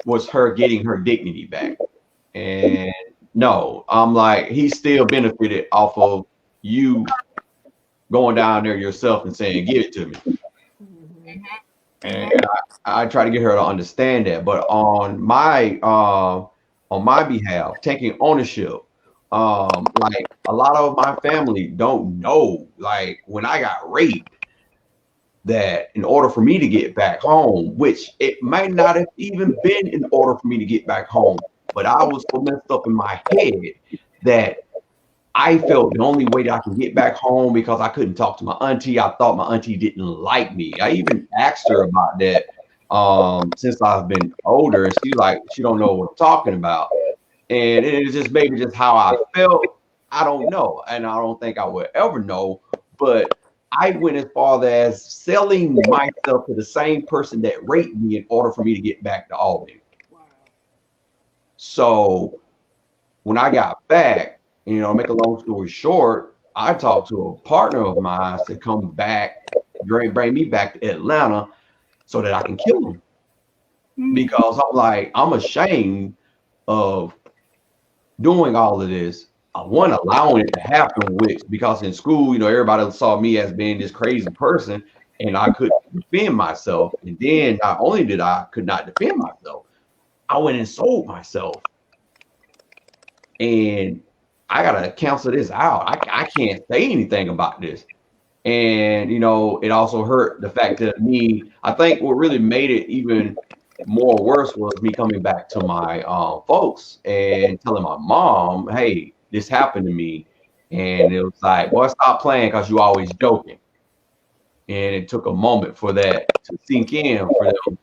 was her getting her dignity back. And no, I'm like, he still benefited off of you going down there yourself and saying, give it to me. And I try to get her to understand that. But on my behalf, taking ownership, like a lot of my family don't know, like when I got raped, that in order for me to get back home, which it might not have even been in order for me to get back home, but I was so messed up in my head that I felt the only way that I could get back home, because I couldn't talk to my auntie. I thought my auntie didn't like me. I even asked her about that since I've been older, and she don't know what I'm talking about. And it is just maybe just how I felt. I don't know, and I don't think I would ever know, but I went as far as selling myself to the same person that raped me in order for me to get back to Albany. So when I got back, make a long story short, I talked to a partner of mine to come back, bring me back to Atlanta so that I can kill him. Because I'm like, I'm ashamed of doing all of this. I wasn't allowing it to happen, because in school, everybody saw me as being this crazy person, and I couldn't defend myself. And then not only did I could not defend myself, I went and sold myself. And I gotta cancel this out. I can't say anything about this. And it also hurt the fact that I think what really made it even more worse was me coming back to my folks and telling my mom, hey, this happened to me. And it was like, boy, stop playing, because you always joking. And it took a moment for that to sink in for them.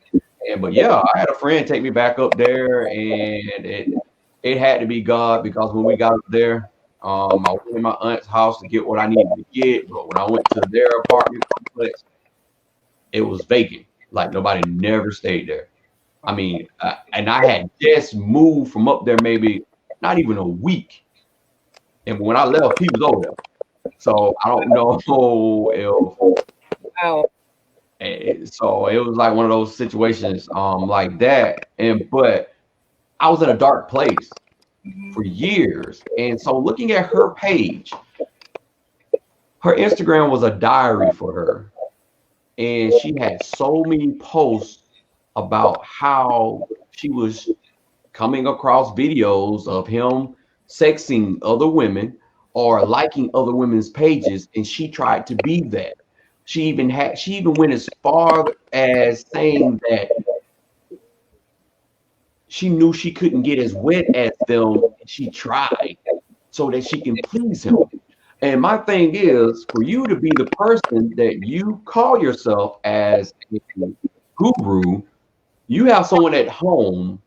But yeah, I had a friend take me back up there, and it had to be God, because when we got up there, I went in my aunt's house to get what I needed to get. But when I went to their apartment complex, it was vacant. Like nobody never stayed there. I mean, and I had just moved from up there, maybe not even a week. And when I left, he was over there. So I don't know if. Wow. So it was like one of those situations like that. But I was in a dark place for years. And so looking at her page, her Instagram was a diary for her. and she had so many posts about how she was coming across videos of him sexing other women or liking other women's pages, and she tried to be that. She even went as far as saying that she knew she couldn't get as wet as them, and she tried so that she can please him. And my thing is, for you to be the person that you call yourself as a guru, you have someone at home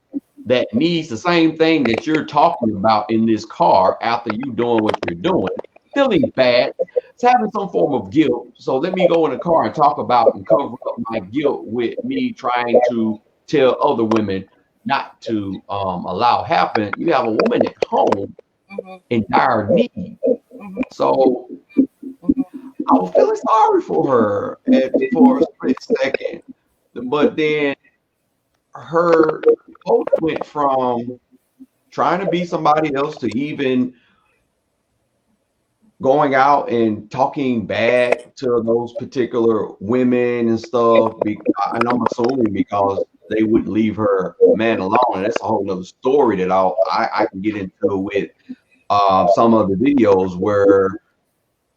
that needs the same thing that you're talking about in this car after you doing what you're doing, feeling bad. It's having some form of guilt. So let me go in the car and talk about and cover up my guilt with me trying to tell other women not to allow happen. You have a woman at home in dire need. So I was feeling sorry for her for a split second, but then her post went from trying to be somebody else to even going out and talking bad to those particular women and stuff. And I'm assuming because they wouldn't leave her man alone. And that's a whole nother story that I can get into with some of the videos where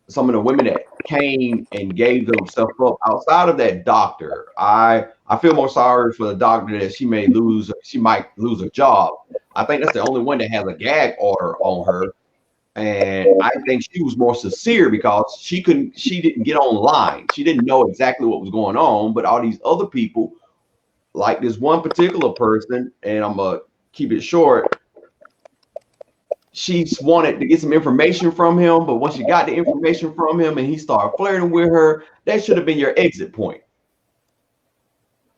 some of the women that came and gave themselves up outside of that doctor. I feel more sorry for the doctor that she might lose her job. I think that's the only one that has a gag order on her. And I think she was more sincere because she didn't get online. She didn't know exactly what was going on, but all these other people, like this one particular person, and I'm gonna keep it short, she wanted to get some information from him, but once she got the information from him and he started flirting with her, that should have been your exit point.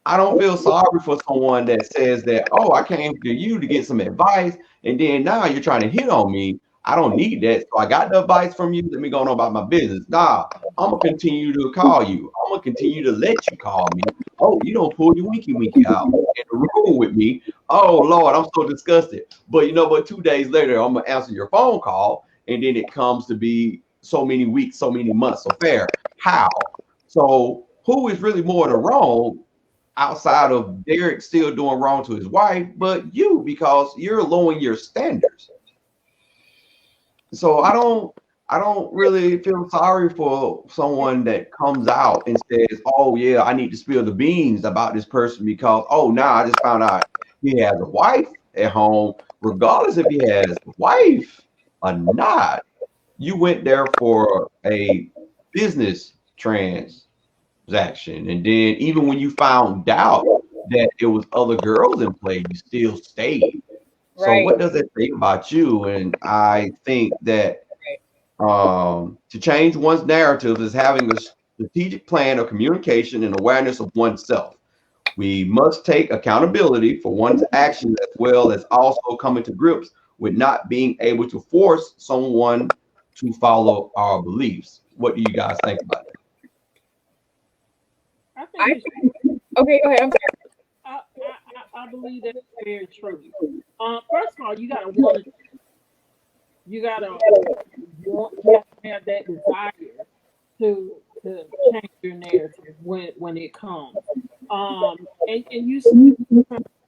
I don't feel sorry for someone that says that, oh, I came to you to get some advice, and then now you're trying to hit on me. I don't need that. So I got the advice from you. Let me go on about my business. Nah, I'm gonna continue to call you. I'm gonna continue to let you call me. Oh, you don't pull your winky out in the room with me. Oh Lord, I'm so disgusted. But you know what? 2 days later, I'm gonna answer your phone call, and then it comes to be so many weeks, so many months of fair. How? So who is really more the wrong outside of Derek still doing wrong to his wife, but you, because you're lowering your standards? So I don't really feel sorry for someone that comes out and says, oh yeah, I need to spill the beans about this person because, oh, now I just found out he has a wife at home. Regardless if he has a wife or not, you went there for a business transaction. And then even when you found out that it was other girls in play, you still stayed. So what does that say about you? And I think that to change one's narrative is having a strategic plan of communication and awareness of oneself. We must take accountability for one's actions as well as also coming to grips with not being able to force someone to follow our beliefs. What do you guys think about that? Okay, go ahead. I'm sorry. I believe that's very true. First of all, you gotta want to have that desire to change your narrative when it comes. And you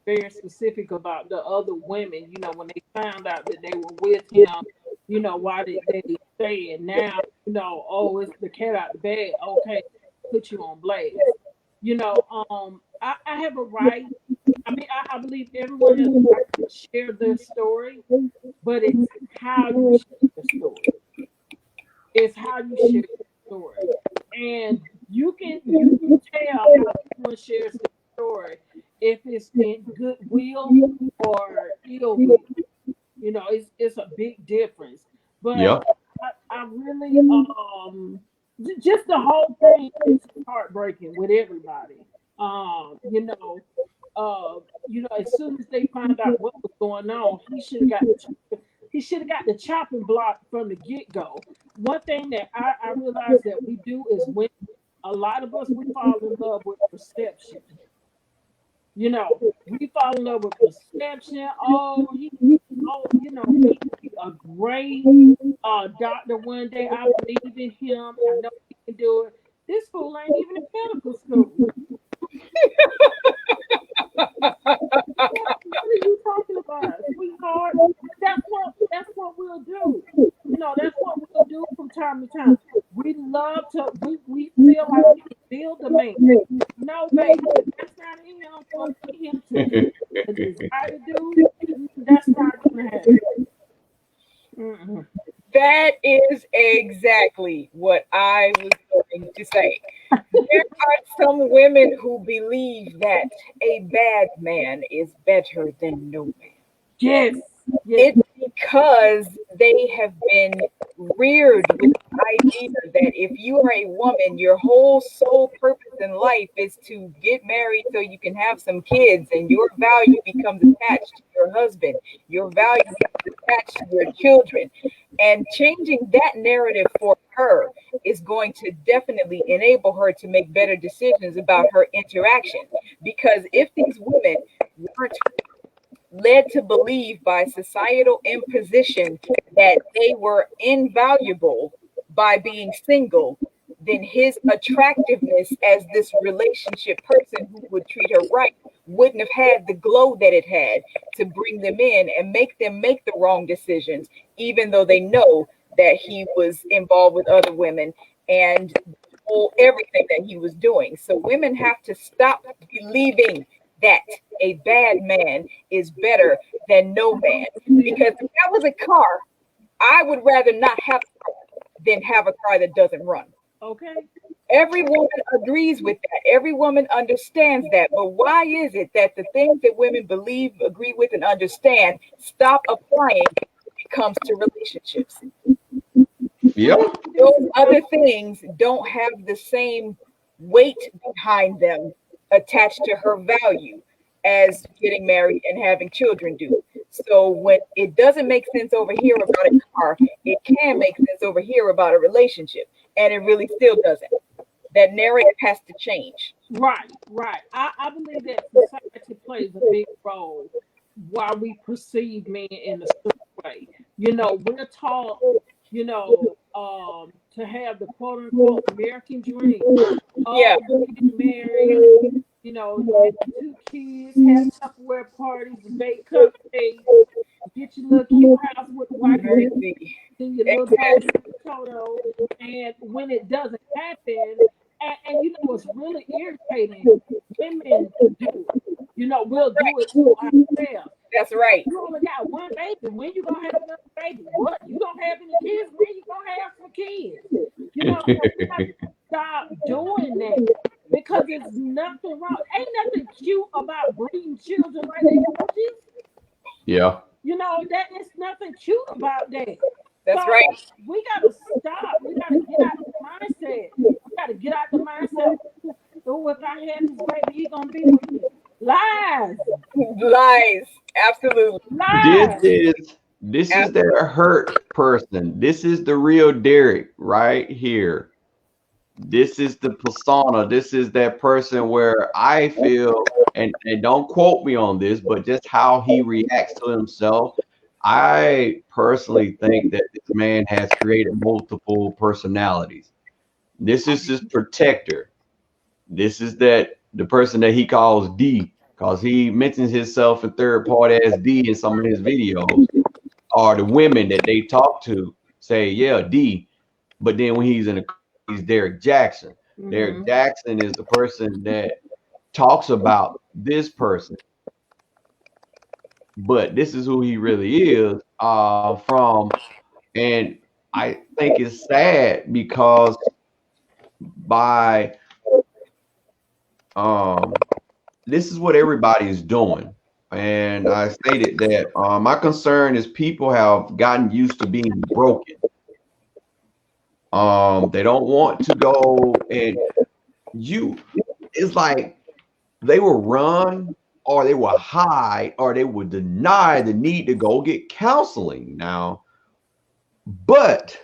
very specific about the other women. You know, when they found out that they were with him, you know, why did they stay? And now, you know, oh, it's the cat out the bag. Okay, put you on blast. You know, I have a right. I mean, I believe everyone has a right to share their story, but it's how you share the story. It's how you share the story. And you can tell how someone shares the story if it's in goodwill or ill will. You know, it's a big difference. But Yeah. I really just the whole thing is heartbreaking with everybody. You know, as soon as they found out what was going on, he should have got the chopping block from the get-go. One thing that I realize that we do is when a lot of us we fall in love with perception. You know, we fall in love with perception. You know, he'd be a great doctor one day. I believe in him. I know he can do it. This fool ain't even in medical school. What are you talking about, sweetheart? That's what we'll do. That's what we'll do from time to time. We love to we feel like we can build a man. No, baby, that's not in him for him to do the desire to do. That's not gonna happen. Mm-mm. That is exactly what I was going to say. There are some women who believe that a bad man is better than no man. Yes. It's because they have been reared with the idea that if you are a woman, your whole sole purpose in life is to get married so you can have some kids, and your value becomes attached to your husband. Your value becomes attached to your children. And changing that narrative for her is going to definitely enable her to make better decisions about her interaction. Because if these women weren't led to believe by societal imposition that they were invaluable by being single, then his attractiveness as this relationship person who would treat her right wouldn't have had the glow that it had to bring them in and make them make the wrong decisions, even though they know that he was involved with other women and everything that he was doing. So women have to stop believing that a bad man is better than no man. Because if that was a car, I would rather not have a car than have a car that doesn't run. Okay. Every woman agrees with that. Every woman understands that. But why is it that the things that women believe, agree with, and understand stop applying when it comes to relationships? Yeah. Those other things don't have the same weight behind them attached to her value as getting married and having children do. So when it doesn't make sense over here about a car, it can make sense over here about a relationship. And it really still doesn't. That narrative has to change. Right. I believe that society plays a big role why we perceive men in a certain way. We're taught, to have the quote unquote American dream. Yeah. Get married, have 2 kids, have Tupperware parties, bake cupcakes, get your little cute house with white and your little dog Toto. And when it doesn't happen, and what's really irritating, women do it. We'll do it to ourselves. That's right. You only got one baby. When you gonna have another baby? What? You don't have any kids? When you gonna have some kids? We have to stop doing that because there's nothing wrong. Ain't nothing cute about breeding children like they do. Yeah. That is nothing cute about that. That's right. We gotta stop. We gotta get out the mindset. We gotta get out the mindset. Oh, if I have this baby, he's gonna be with me. Lies. Absolutely. Lies. This is their hurt person. This is the real Derek right here. This is the persona. This is that person where I feel, and don't quote me on this, but just how he reacts to himself. I personally think that this man has created multiple personalities. This is his protector. This is the person that he calls D, because he mentions himself in third party as D in some of his videos. Or the women that they talk to say, yeah, D. But then when he's he's Derek Jackson. Mm-hmm. Derek Jackson is the person that talks about this person. But this is who he really is and I think it's sad because this is what everybody is doing. And I stated that my concern is people have gotten used to being broken. They don't want to go and it's like they will run or they will hide or they will deny the need to go get counseling now. But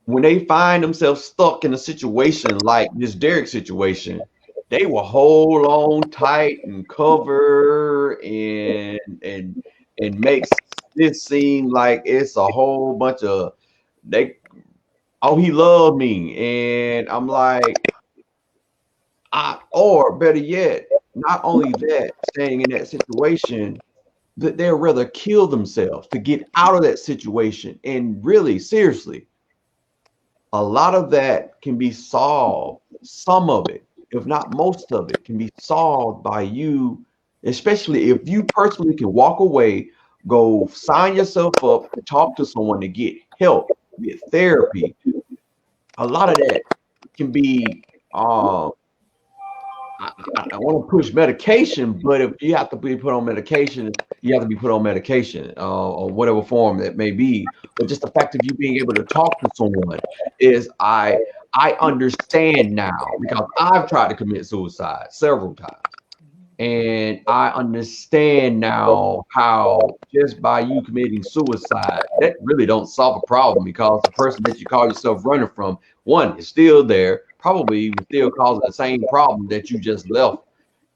when they find themselves stuck in a situation like this Derek situation, they will hold on tight and cover and makes this seem like it's a whole bunch of oh, he loved me. And I'm like, or better yet, not only that, staying in that situation, that they'd rather kill themselves to get out of that situation. And really, seriously, a lot of that can be solved. Some of it, if not most of it, can be solved by you, especially if you personally can walk away, go sign yourself up, and talk to someone to get help, get therapy. A lot of that can be I want to push medication, but if you have to be put on medication, you have to be put on medication, or whatever form that may be. But just the fact of you being able to talk to someone is I understand now because I've tried to commit suicide several times. And I understand now how just by you committing suicide, that really don't solve a problem because the person that you call yourself running from, one, is still there, probably even still causing the same problem that you just left.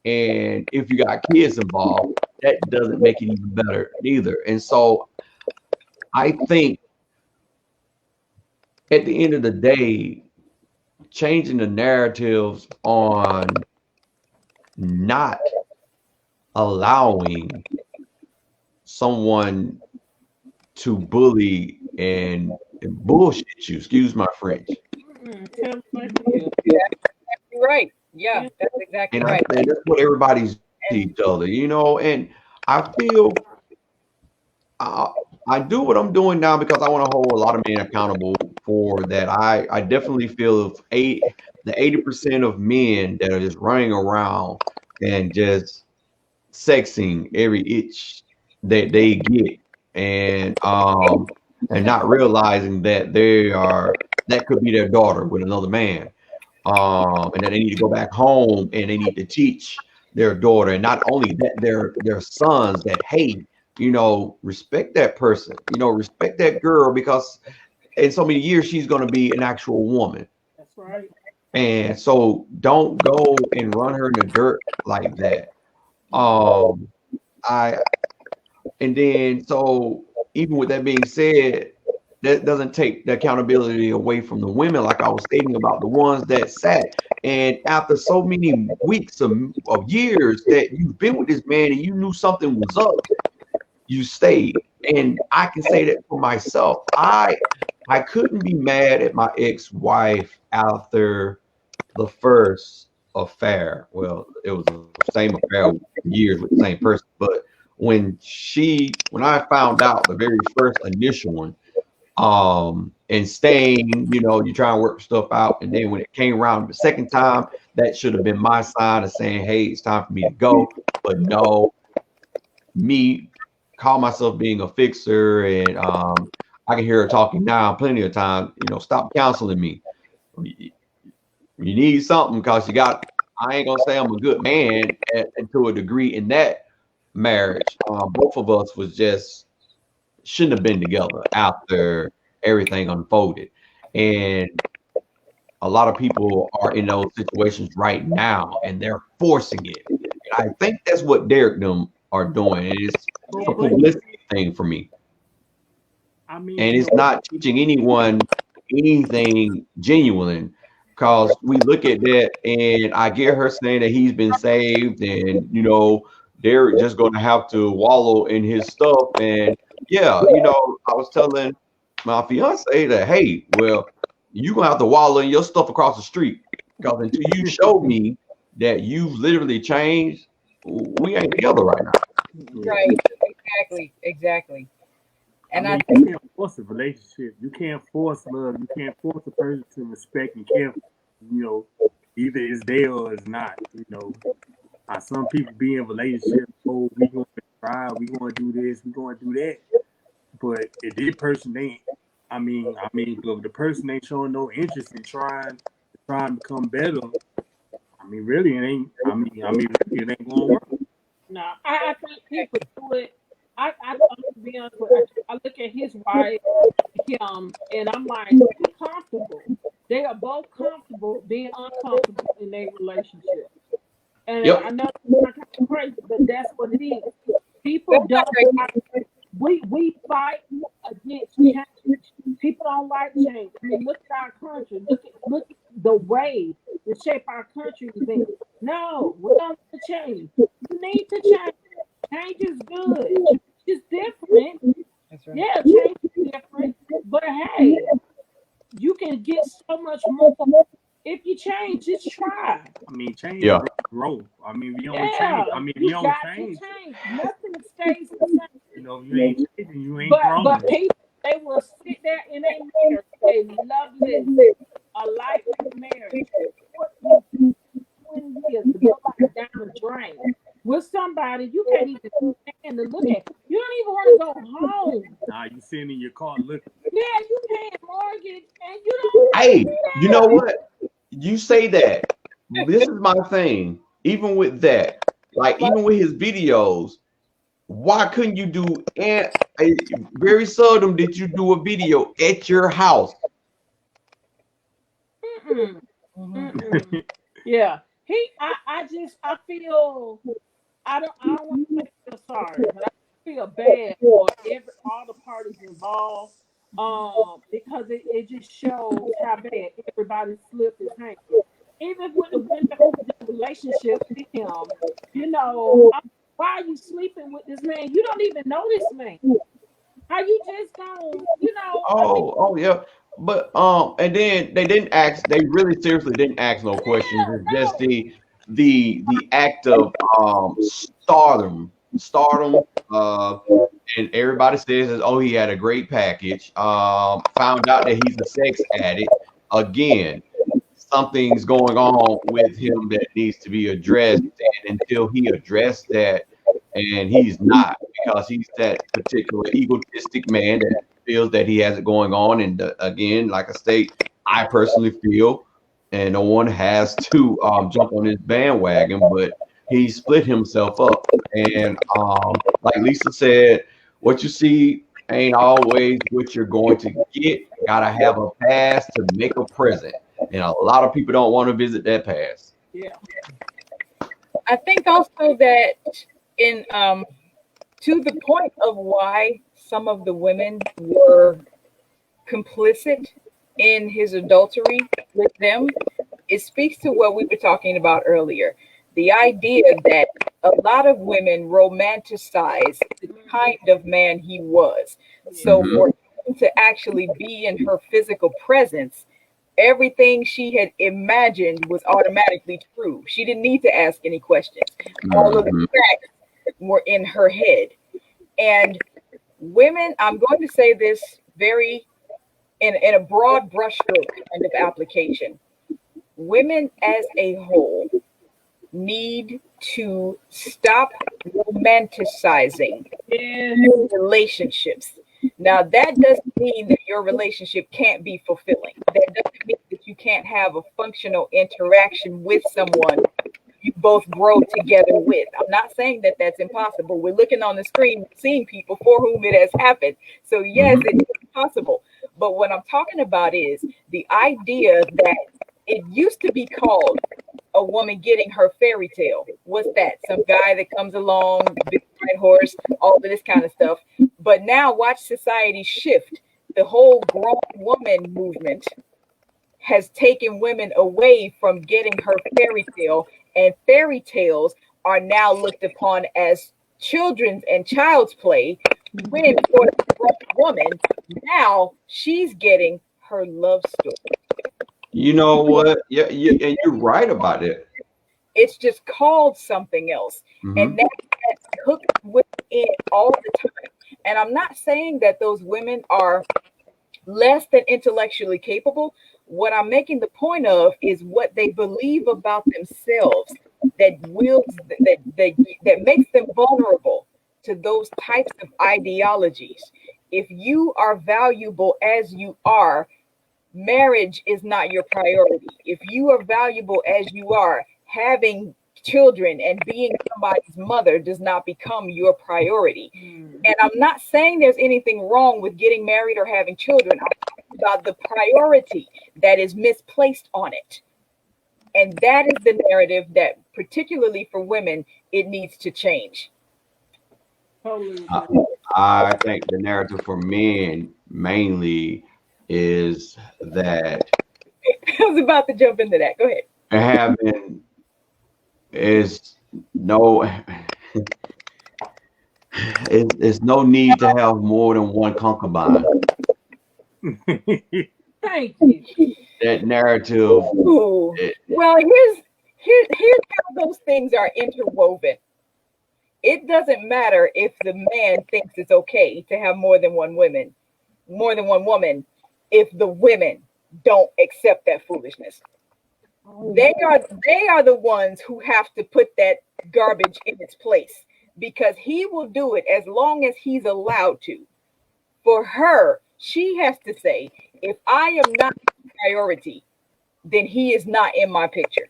And if you got kids involved, that doesn't make it even better either. And so I think at the end of the day, changing the narratives on not allowing someone to bully and bullshit you. Excuse my French. You're right. Yeah, that's exactly And right. and that's what everybody's to each other, you know. And I feel I do what I'm doing now because I want to hold a lot of men accountable for that. I definitely feel if the 80% of men that are just running around and just sexing every itch that they get and not realizing that that could be their daughter with another man, and that they need to go back home and they need to teach their daughter, and not only that, their sons, that hey, respect that person, respect that girl, because in so many years she's going to be an actual woman. That's right. And so don't go and run her in the dirt like that. um I And then, so even with that being said, that doesn't take the accountability away from the women, like I was stating about the ones that sat. And after so many weeks of years that you've been with this man and you knew something was up, you stayed. And I can say that for myself. I couldn't be mad at my ex-wife after the first affair. Well, it was the same affair for years with the same person, but when I found out the very first initial one, and staying, you try and work stuff out, and then when it came around the second time, that should have been my sign of saying, hey, it's time for me to go. But no, me call myself being a fixer, and I can hear her talking now plenty of times, stop counseling me. You need something because I ain't gonna say I'm a good man to a degree in that marriage. Both of us shouldn't have been together after everything unfolded. And a lot of people are in those situations right now and they're forcing it. And I think that's what Derek them are doing. It's a publicity thing for me. And it's not teaching anyone anything genuine, because we look at that and I get her saying that he's been saved and Derek just going to have to wallow in his stuff. And yeah, I was telling my fiance that, hey, well, you're gonna have to wallow in your stuff across the street, because until you show me that you've literally changed, we ain't together right now. Right. Exactly. And I you can't force a relationship. You can't force love. You can't force a person to respect and care. Either it's there or it's not. Some people be in relationships. Oh, we going to try. We going to do this. We going to do that. But if this person ain't, but the person ain't showing no interest in trying to become better. Really, it ain't. Really, it ain't gonna work. No, I think people do it. I to be honest with you, I look at his wife, and I'm like, they're comfortable. They are both comfortable being uncomfortable in their relationship. And I know it's kind of crazy, but that's what it is. People don't. We fight against change. People don't like change. I mean, look at our country. Look at the way the shape our country is in. No, we don't need to change. You need to change. Change is good. Change is different. That's right. Yeah, change is different. But hey, you can get so much more if you change. Just try. I mean, change Yeah. brings growth. I mean, if you don't Yeah, change. I mean, if you you don't got change, to change. Nothing stays the same. you know, if you ain't changing, you ain't But growing. people, they will sit there in a marriage, a loveless, a lifelong marriage, 14, 20 years to go like down the drain with somebody you can't even stand to look at. You don't even want to go home. Nah, you sitting in your car looking. Yeah, you paying mortgage and you don't. Hey, you know what? You say that. This is my thing. Even with that, like even with his videos, why couldn't you do? And very seldom did you do a video at your house. Mm-mm. Mm-mm. Yeah, I feel, I don't want to feel sorry, but I feel bad for all the parties involved. Because it just shows how bad everybody slipped his hand. Even with the women who did the relationship with him, why are you sleeping with this man? You don't even know this man. How you just don't, Oh yeah. But and then they didn't ask. They really seriously didn't ask no questions. It's just no. the act of stardom. And everybody says that, oh, he had a great package. Found out that he's a sex addict. Again, something's going on with him that needs to be addressed. And until he addressed that, and he's not, because he's that particular egotistic man that feels that he has it going on. And again, like I say, I personally feel, and no one has to jump on his bandwagon, but he split himself up. And like Lisa said, what you see ain't always what you're going to get. Gotta have a past to make a present. And a lot of people don't want to visit that past. Yeah. I think also that in to the point of why some of the women were complicit in his adultery with them, it speaks to what we were talking about earlier. The idea that a lot of women romanticize the kind of man he was. So for him to actually be in her physical presence, everything she had imagined was automatically true. She didn't need to ask any questions. All of the facts were in her head. And women, I'm going to say this very in a broad brushstroke kind of application. Women as a whole need to stop romanticizing relationships. Now, that doesn't mean that your relationship can't be fulfilling. That doesn't mean that you can't have a functional interaction with someone you both grow together with. I'm not saying that that's impossible. We're looking on the screen, seeing people for whom it has happened. So yes, it is possible. But what I'm talking about is the idea that it used to be called a woman getting her fairy tale. What's that? Some guy that comes along, big white horse, all of this kind of stuff. But now watch society shift. The whole grown woman movement has taken women away from getting her fairy tale, and fairy tales are now looked upon as children's and child's play. When for the grown woman, now she's getting her love story. You know what? Yeah, and you're right about it. It's just called something else. And that's hooked within all the time. And I'm not saying that those women are less than intellectually capable. What I'm making the point of is what they believe about themselves that makes them vulnerable to those types of ideologies. If you are valuable as you are, marriage is not your priority. If you are valuable as you are, having children and being somebody's mother does not become your priority. And I'm not saying there's anything wrong with getting married or having children. I'm talking about the priority that is misplaced on it. And that is the narrative that, particularly for women, it needs to change. I think the narrative for men mainly is that I was about to jump into that. Go ahead. having is no it's no need to have more than one concubine. Thank you. That narrative. Ooh. Well, here's how those things are interwoven. It doesn't matter if the man thinks it's okay to have more than one woman, if the women don't accept that foolishness. They are the ones who have to put that garbage in its place, because he will do it as long as he's allowed to. For her, she has to say, if I am not a priority, then he is not in my picture.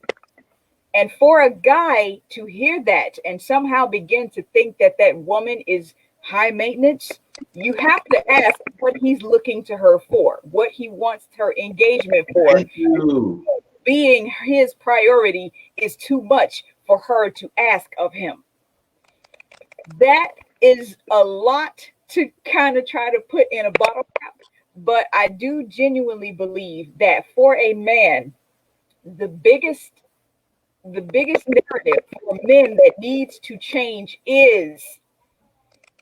And for a guy to hear that and somehow begin to think that that woman is high maintenance, you have to ask what he's looking to her for, what he wants her engagement for. Thank you. Being his priority is too much for her to ask of him. That is a lot to kind of try to put in a bottle cap, but I do genuinely believe that for a man, the biggest narrative for men that needs to change is,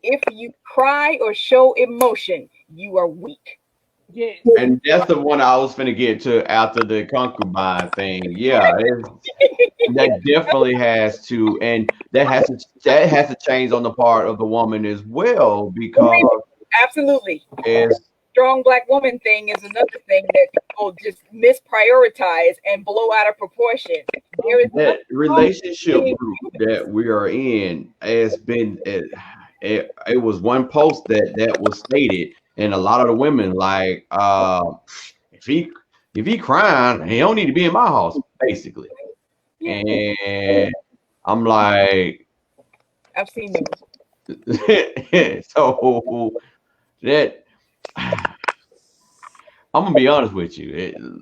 if you cry or show emotion, you are weak. Yes. And that's the one I was finna get to after the concubine thing. Yeah, that definitely has to, and that has to change on the part of the woman as well, because Absolutely. it's Strong black woman thing is another thing that people just misprioritize and blow out of proportion. There is that relationship group that we are in has been it was one post that was stated, and a lot of the women like if he crying, he don't need to be in my house, basically. And I'm like, I've seen them. so that I'm gonna be honest with you,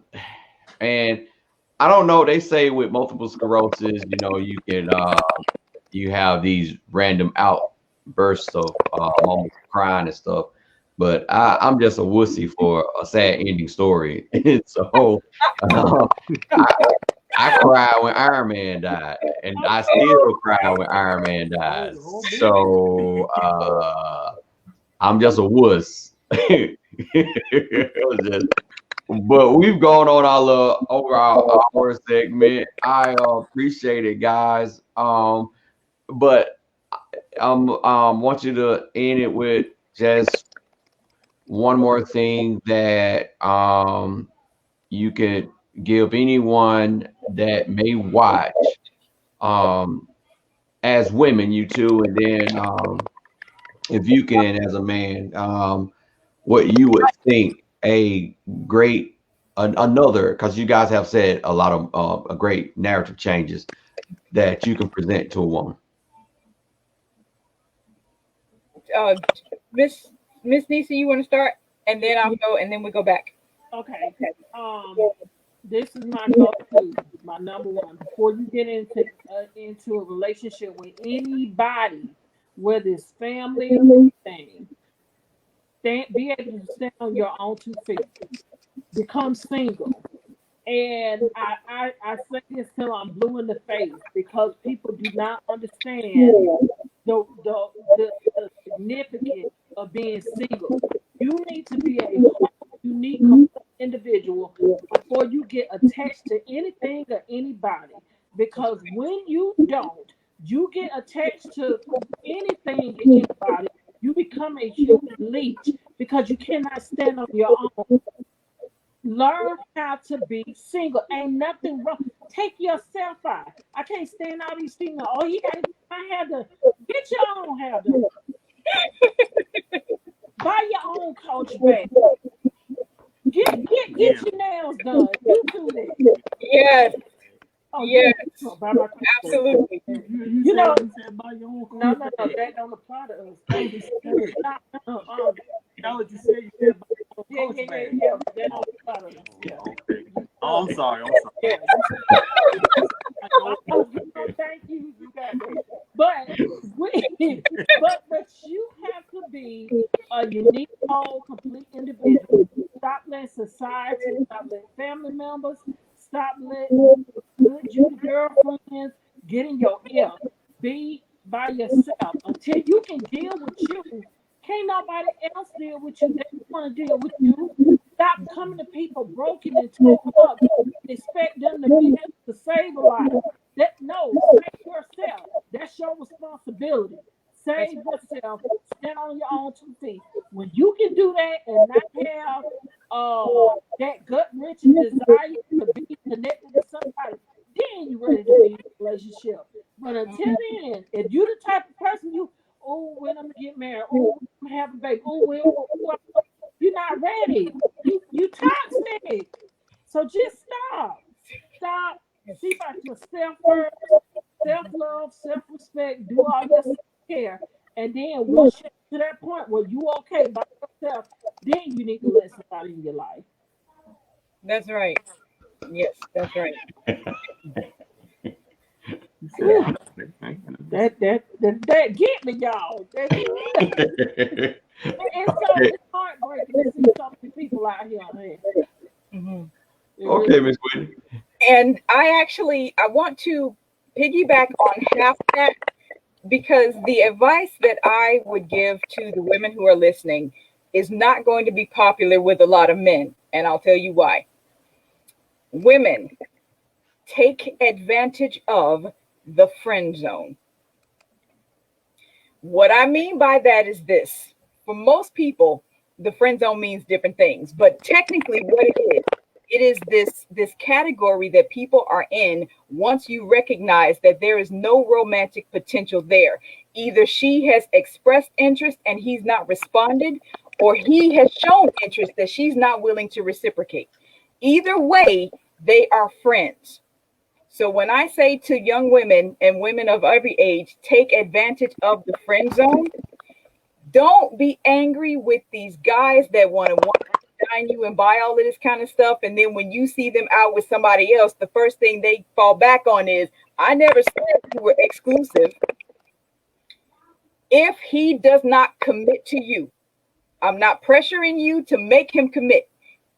and I don't know. They say with multiple sclerosis, you can you have these random outbursts of moments of crying and stuff. But I'm just a wussy for a sad ending story. So I cried when Iron Man died, and I still cry when Iron Man dies. So I'm just a wuss. But we've gone on our over our hour segment. I appreciate it, guys. But want you to end it with just one more thing that you could give anyone that may watch, as women, you two, and then if you can, as a man, what you would think a great another, because you guys have said a lot of a great narrative changes that you can present to a woman. Miss Nisa, you want to start, and then I'll go, and then we go back. Okay. This is my go-to, my number one. Before you get into a relationship with anybody, whether it's family or anything, be able to stand on your own 2 feet. Become single. And I say this till I'm blue in the face, because people do not understand the significance of being single. You need to be a unique individual before you get attached to anything or anybody. Because when you don't, you get attached to anything or anybody, you become a human leech, because you cannot stand on your own. Learn how to be single. Ain't nothing wrong. Take yourself out. I can't stand all these things. Oh, you got my hair done. Get your own hair done. Buy your own coach bag. Get your nails done. You do that. Yes. Oh, yes. Absolutely. You know, buy your own no, that don't apply to us. That what you said. You said buy your own Yeah. That don't apply to us. Yeah. Okay. Oh, I'm sorry. Yeah. Thank you. You got that. But you have to be a unique, whole, complete individual Stop letting society, stop letting family members, stop letting good you girlfriends get in your ear. Be by yourself until you can deal with you. Can't nobody else deal with you. They want to deal with you. Stop coming to people broken and tore up. Expect them to be able to save a life. No, save yourself. That's your responsibility. Save yourself. Stand on your own 2 feet. When you can do that and not have that gut wrenching desire to be connected to somebody, then you're ready to be in a relationship. But until then, if you the type of person when I'm gonna get married, I'm gonna have a baby, you're not ready. You toxic. So just stop. Stop. See about yourself first. Self-love, self-respect, do all your self-care. And then once you get to that point where you okay by yourself, then you need to let somebody in your life. That's right. Yes, that's right. That get me, y'all. It's heartbreaking to see so many people out here. Okay, Miss Whitney. And I want to piggyback on half that, because the advice that I would give to the women who are listening is not going to be popular with a lot of men. And I'll tell you why. Women, take advantage of the friend zone. What I mean by that is this. For most people, the friend zone means different things, but technically what it is this category that people are in once you recognize that there is no romantic potential there. Either she has expressed interest and he's not responded, or he has shown interest that she's not willing to reciprocate. Either way, they are friends. So when I say to young women and women of every age, take advantage of the friend zone, don't be angry with these guys that want to dine you and buy all of this kind of stuff. And then when you see them out with somebody else, the first thing they fall back on is, I never said you were exclusive. If he does not commit to you, I'm not pressuring you to make him commit.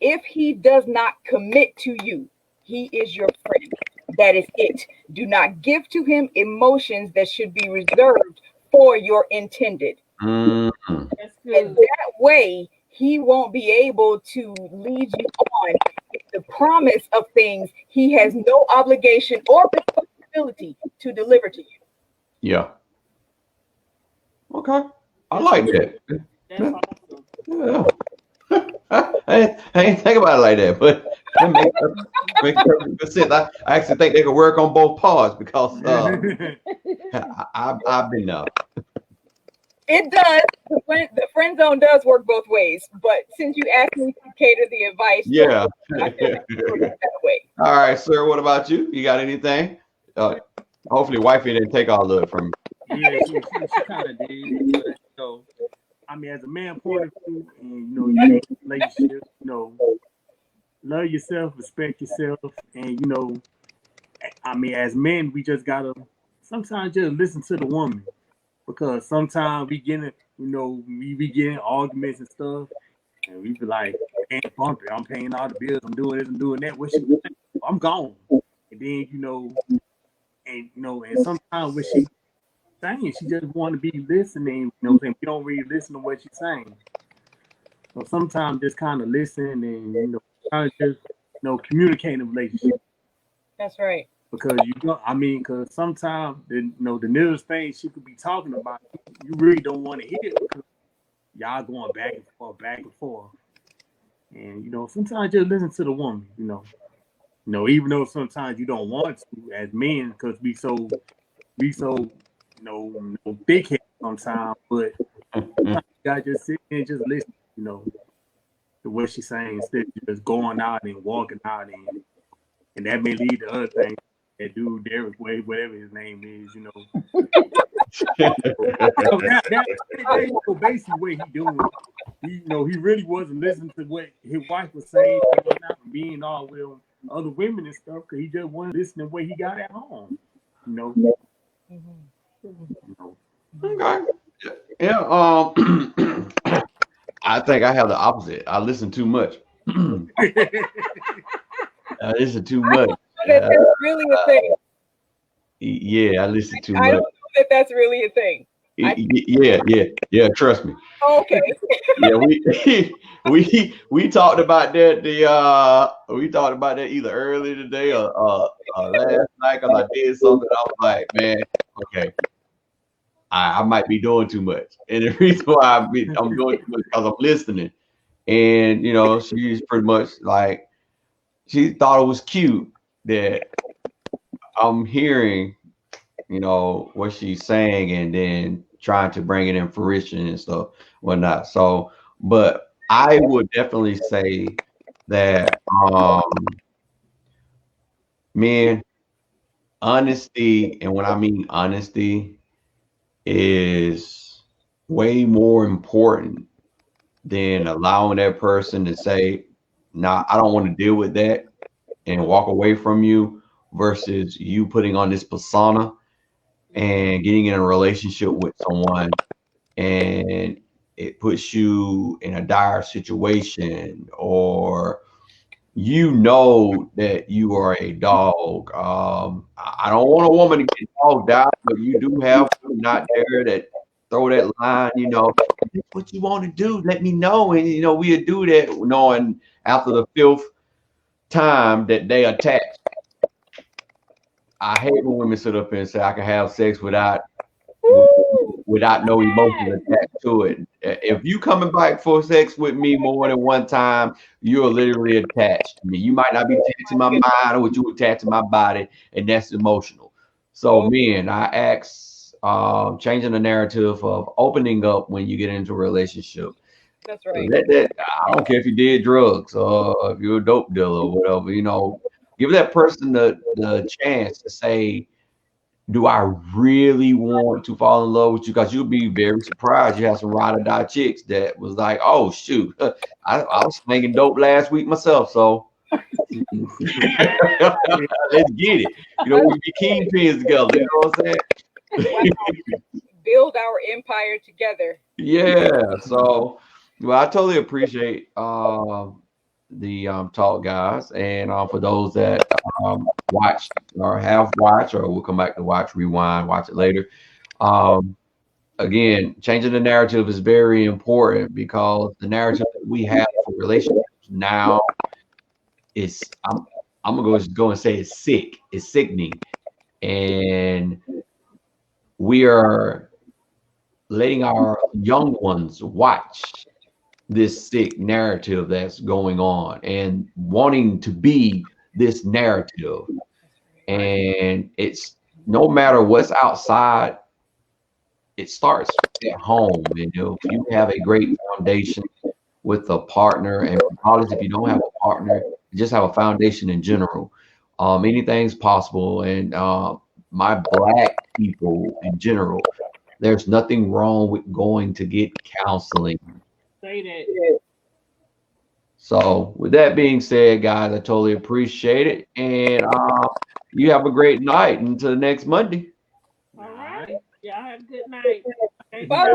If he does not commit to you, he is your friend. That is it. Do not give to him emotions that should be reserved for your intended. Mm-hmm. And that way, he won't be able to lead you on with the promise of things he has no obligation or responsibility to deliver to you. Yeah. Okay. I like that. That's awesome. Yeah. I ain't think about it like that, but that makes perfect sense. I actually think they could work on both parts, because I've been there. It does. The friend zone does work both ways, but since you asked me to cater the advice, Yeah. I feel like it works that way. All right, sir. What about you? You got anything? Hopefully, wifey didn't take all of it from you. Yeah, she kind of did. But, I mean, as a man point of view, and you in a relationship, love yourself, respect yourself, and I mean, as men, we just gotta sometimes just listen to the woman, because sometimes we get we get in arguments and stuff, and we be like, I'm paying all the bills, I'm doing this, I'm doing that. What she? I'm gone, and then and sometimes when she saying, she just want to be listening. We don't really listen to what she's saying. So sometimes just kind of listen and kind of just communicate in a relationship. That's right. Because because sometimes the newest thing she could be talking about, you really don't want to hear it, because y'all going back and forth. And sometimes just listen to the woman. Even though sometimes you don't want to as men, because we so big head sometimes, but sometimes you gotta just sit there and just listen, to what she's saying, instead of just going out and walking out, and that may lead to other things. That dude Derek Wade, whatever his name is, So that's basically what he doing. He really wasn't listening to what his wife was saying, not being all with other women and stuff, because he just wasn't listening to what he got at home. Okay. Yeah. I think I have the opposite. I listen too much. This is too much. That's really a thing. Yeah, I listen too I much. don't know that that's really a thing. Yeah. Trust me. Okay. Yeah, we talked about that. We talked about that either earlier today or last night because I did something. I was like, man, okay, I might be doing too much, and the reason why I'm doing too much because I'm listening, and she's pretty much like she thought it was cute that I'm hearing what she's saying and then trying to bring it in fruition and stuff, whatnot. So, but I would definitely say that men, honesty, and when I mean honesty, is way more important than allowing that person to say, nah, I don't want to deal with that and walk away from you versus you putting on this persona and getting in a relationship with someone and it puts you in a dire situation or that you are a dog. I don't want a woman to get dogged out, but you do have women out there that throw that line, what you want to do, let me know. And we'll do that knowing after the fifth time that they attach. I hate when women sit up and say I can have sex without no emotion attached to it. If you coming back for sex with me more than one time, you're literally attached to me. You might not be attached to my mind or what you attached to my body, and that's emotional. So men, I ask changing the narrative of opening up when you get into a relationship. That's right. I don't care if you did drugs or if you're a dope dealer or whatever, give that person the chance to say, do I really want to fall in love with you? Because you'll be very surprised. You have some ride or die chicks that was like, oh shoot, I was slinging dope last week myself. So let's get it. We be kingpins together. You know what I'm saying? Build our empire together. Yeah. So, well, I totally appreciate the talk, guys, and for those that watched or have watched or will come back to watch, rewind, watch it later. Again, changing the narrative is very important because the narrative that we have for relationships now is I'm gonna go and say it's sick, it's sickening, and we are letting our young ones watch this sick narrative that's going on and wanting to be this narrative. And it's no matter what's outside, it starts at home. If you have a great foundation with a partner, and regardless if you don't have a partner, just have a foundation in general. Anything's possible. And my Black people in general, there's nothing wrong with going to get counseling. Say that. So with that being said, guys, I totally appreciate it. And you have a great night until next Monday. All right. Y'all have a good night. Bye.